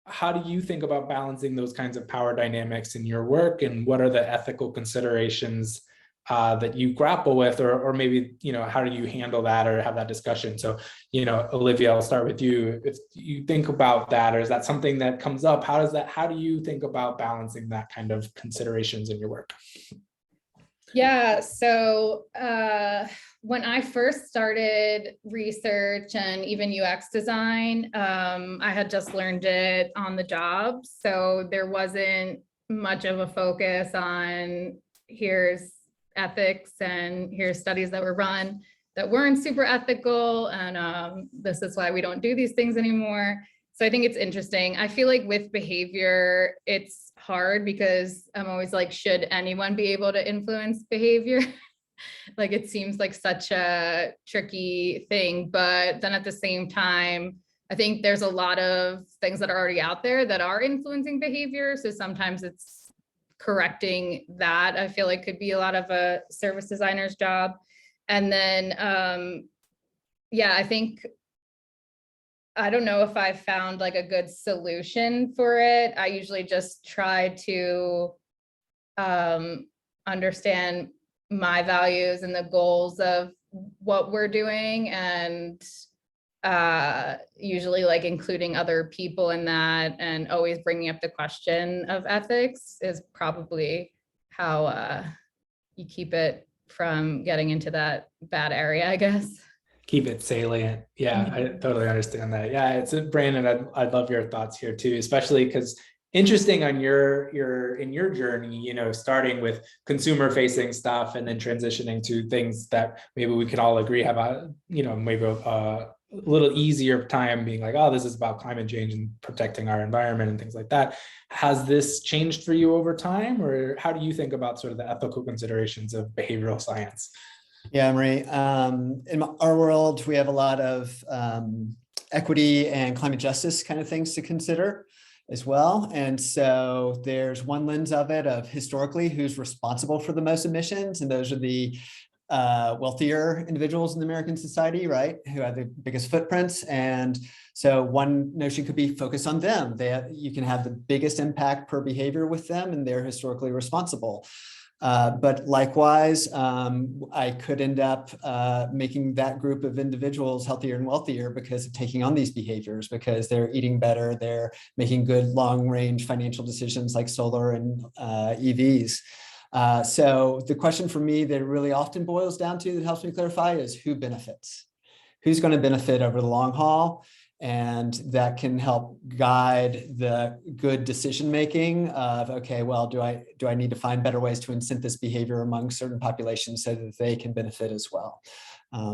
how do you think about balancing those kinds of power dynamics in your work, and what are the ethical considerations that you grapple with, or maybe, how do you handle that or have that discussion? So, Olivia, I'll start with you. If you think about that, or is that something that comes up? How do you think about balancing that kind of considerations in your work? Yeah, so when I first started research and even UX design, I had just learned it on the job. So there wasn't much of a focus on here's ethics and here's studies that were run that weren't super ethical. And this is why we don't do these things anymore. So I think it's interesting. I feel like with behavior, it's hard because I'm always like, should anyone be able to influence behavior? Like, it seems like such a tricky thing. But then at the same time, I think there's a lot of things that are already out there that are influencing behavior. So sometimes it's correcting that, I feel like could be a lot of a service designer's job. And then, yeah, I think, I don't know if I found like a good solution for it. I usually just try to understand my values and the goals of what we're doing, and usually like including other people in that, and always bringing up the question of ethics is probably how you keep it from getting into that bad area, I guess. Keep it salient. Yeah, I totally understand that. Yeah, it's Brandon, I'd love your thoughts here too, especially because interesting on in your journey, starting with consumer facing stuff and then transitioning to things that maybe we could all agree have maybe a little easier time being like, oh, this is about climate change and protecting our environment and things like that. Has this changed for you over time, or how do you think about sort of the ethical considerations of behavioral science? Yeah, Marie. In our world, we have a lot of equity and climate justice kind of things to consider as well. And so there's one lens of it of historically who's responsible for the most emissions. And those are the wealthier individuals in the American society, right? Who have the biggest footprints. And so one notion could be focus on them. You can have the biggest impact per behavior with them, and they're historically responsible. But likewise, I could end up making that group of individuals healthier and wealthier because of taking on these behaviors, because they're eating better, they're making good long-range financial decisions like solar and EVs. So the question for me that really often boils down to, that helps me clarify, is who benefits? Who's going to benefit over the long haul? And that can help guide the good decision-making of, okay, well, do I need to find better ways to incent this behavior among certain populations so that they can benefit as well?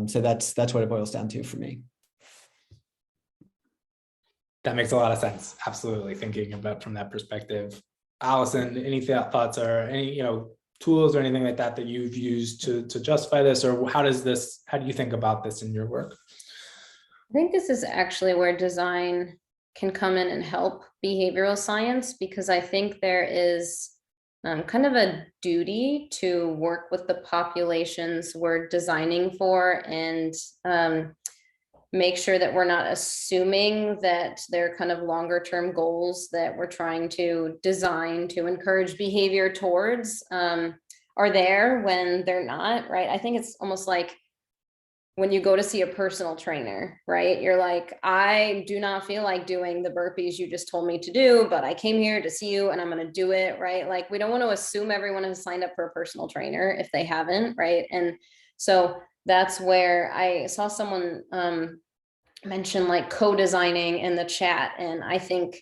So that's what it boils down to for me. That makes a lot of sense. Absolutely, thinking about from that perspective. Allison, any thoughts or any tools or anything like that that you've used to justify this, or how do you think about this in your work? I think this is actually where design can come in and help behavioral science, because I think there is kind of a duty to work with the populations we're designing for, and make sure that we're not assuming that they're kind of longer term goals that we're trying to design to encourage behavior towards are there when they're not, right? I think it's almost like when you go to see a personal trainer, right? You're like, I do not feel like doing the burpees you just told me to do, but I came here to see you and I'm going to do it, right? Like, we don't want to assume everyone has signed up for a personal trainer if they haven't, right? And so that's where I saw someone mention like co-designing in the chat. And I think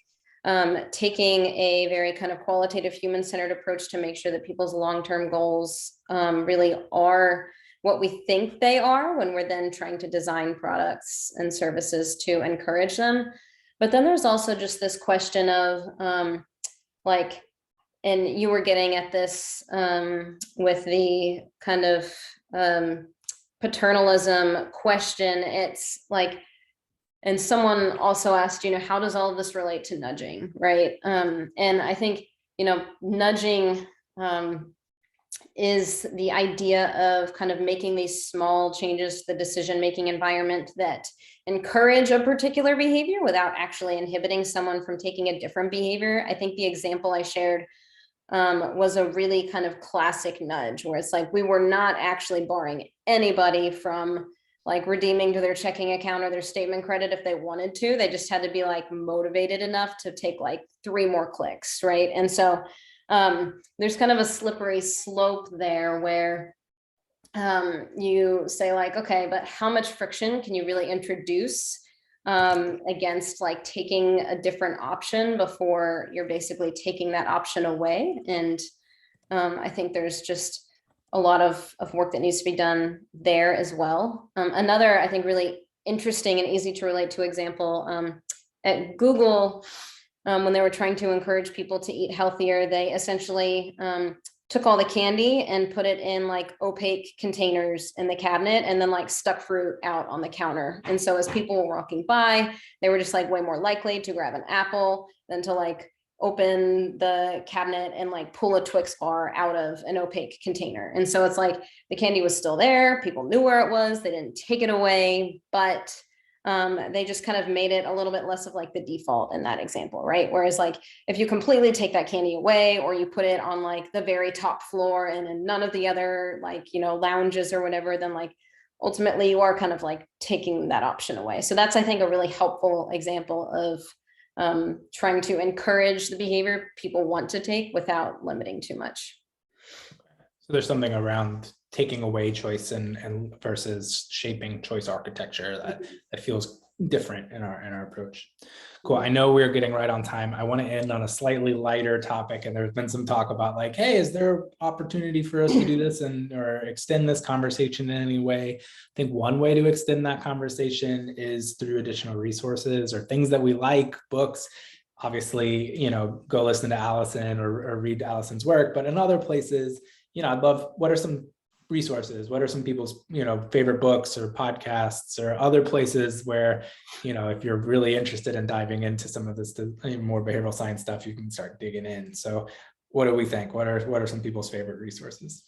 taking a very kind of qualitative human-centered approach to make sure that people's long-term goals really are what we think they are when we're then trying to design products and services to encourage them. But then there's also just this question of like, and you were getting at this with the kind of paternalism question. It's like, And someone also asked, how does all of this relate to nudging, right? And I think, nudging is the idea of kind of making these small changes to the decision-making environment that encourage a particular behavior without actually inhibiting someone from taking a different behavior. I think the example I shared was a really kind of classic nudge where it's like we were not actually barring anybody from like redeeming to their checking account or their statement credit if they wanted to. They just had to be like motivated enough to take like 3 more clicks, right? And so there's kind of a slippery slope there where you say like, okay, but how much friction can you really introduce against like taking a different option before you're basically taking that option away? And I think there's just a lot of work that needs to be done there as well. Another, I think, really interesting and easy to relate to example at Google, when they were trying to encourage people to eat healthier, they essentially took all the candy and put it in like opaque containers in the cabinet and then like stuck fruit out on the counter. And so as people were walking by, they were just like way more likely to grab an apple than to like open the cabinet and like pull a Twix bar out of an opaque container. And so it's like the candy was still there. People knew where it was. They didn't take it away, but they just kind of made it a little bit less of like the default in that example, right? Whereas like if you completely take that candy away or you put it on like the very top floor and in none of the other like, lounges or whatever, then like ultimately you are kind of like taking that option away. So that's, I think, a really helpful example of trying to encourage the behavior people want to take without limiting too much. So there's something around taking away choice and versus shaping choice architecture that feels different in our approach. Cool. I know we're getting right on time. I want to end on a slightly lighter topic, and there's been some talk about like, hey, is there opportunity for us to do this or extend this conversation in any way? I think one way to extend that conversation is through additional resources or things that we like, books. Obviously, go listen to Allison or read Allison's work, but in other places, I'd love, what are some resources? What are some people's, favorite books or podcasts or other places where, if you're really interested in diving into some of this more behavioral science stuff, you can start digging in. So what do we think? What are some people's favorite resources?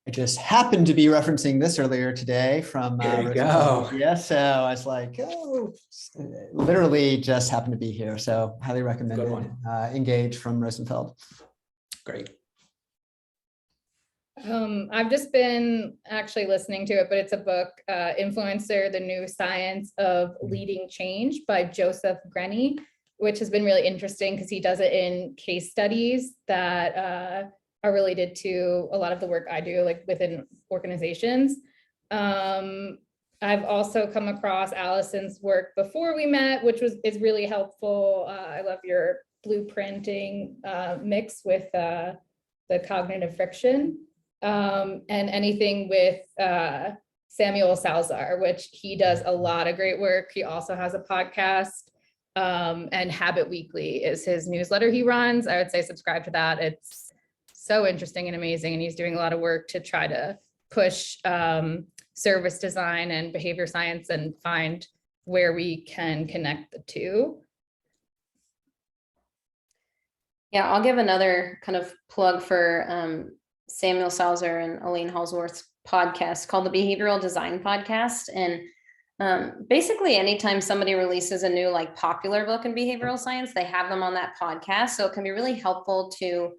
I just happened to be referencing this earlier today from Yeah, so I was like, literally just happened to be here. So highly recommended. Engage from Rosenfeld. Great. I've just been actually listening to it, but it's a book, Influencer, The New Science of Leading Change by Joseph Grenny, which has been really interesting because he does it in case studies that are related to a lot of the work I do, like within organizations. I've also come across Allison's work before we met, which is really helpful. I love your blueprinting mix with the cognitive friction. And anything with Samuel Salzar, which he does a lot of great work. He also has a podcast, and Habit Weekly is his newsletter he runs. I would say subscribe to that. It's so interesting and amazing. And he's doing a lot of work to try to push service design and behavior science and find where we can connect the two. Yeah, I'll give another kind of plug for Samuel Salzar and Aline Halsworth's podcast called the Behavioral Design Podcast. And basically anytime somebody releases a new like popular book in behavioral science, they have them on that podcast. So it can be really helpful to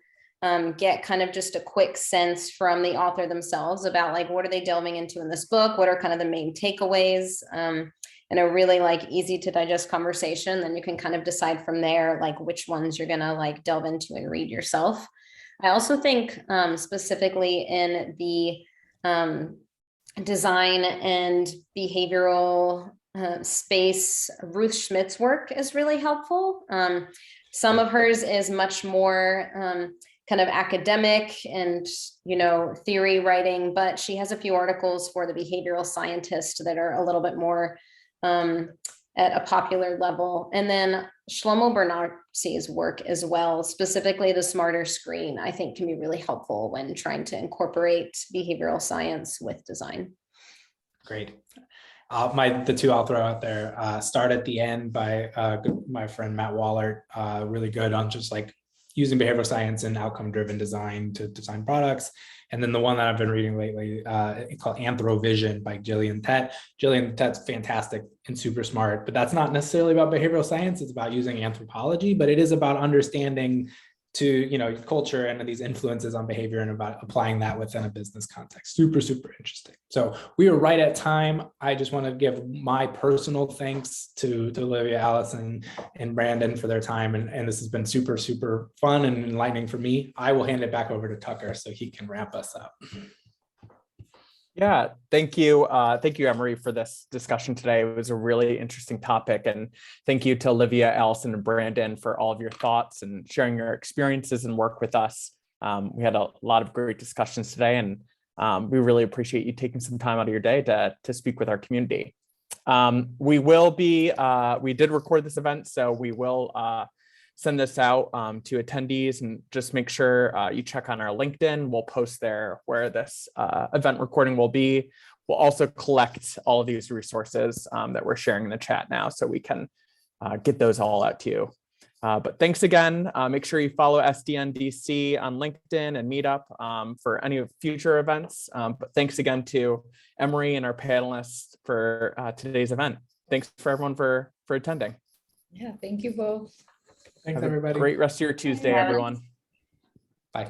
get kind of just a quick sense from the author themselves about like, what are they delving into in this book? What are kind of the main takeaways? In a really like easy to digest conversation, then you can kind of decide from there, like which ones you're gonna like delve into and read yourself. I also think specifically in the design and behavioral space, Ruth Schmidt's work is really helpful. Some of hers is much more kind of academic and, theory writing, but she has a few articles for the behavioral scientist that are a little bit more at a popular level. And then Shlomo Bernarczy's work as well, specifically The Smarter Screen, I think can be really helpful when trying to incorporate behavioral science with design. Great. The two I'll throw out there, Start at the End by my friend Matt Wallert, really good on just like using behavioral science and outcome-driven design to design products. And then the one that I've been reading lately, called Anthrovision by Gillian Tett. Gillian Tett's fantastic and super smart, but that's not necessarily about behavioral science. It's about using anthropology, but it is about understanding to culture and these influences on behavior and about applying that within a business context. Super, super interesting. So we are right at time. I just want to give my personal thanks to Olivia, Allison, and Brandon for their time. And this has been super, super fun and enlightening for me. I will hand it back over to Tucker so he can wrap us up. Yeah, thank you. Thank you, Emery, for this discussion today. It was a really interesting topic. And thank you to Olivia, Allison, and Brandon for all of your thoughts and sharing your experiences and work with us. We had a lot of great discussions today, and we really appreciate you taking some time out of your day to speak with our community. We did record this event, so we will send this out to attendees, and just make sure you check on our LinkedIn. We'll post there where this event recording will be. We'll also collect all of these resources that we're sharing in the chat now, so we can get those all out to you. But thanks again. Make sure you follow SDN DC on LinkedIn and Meetup for any future events. But thanks again to Emery and our panelists for today's event. Thanks for everyone for attending. Yeah, thank you both. Thanks, Have everybody. a great rest of your Tuesday, everyone. Bye.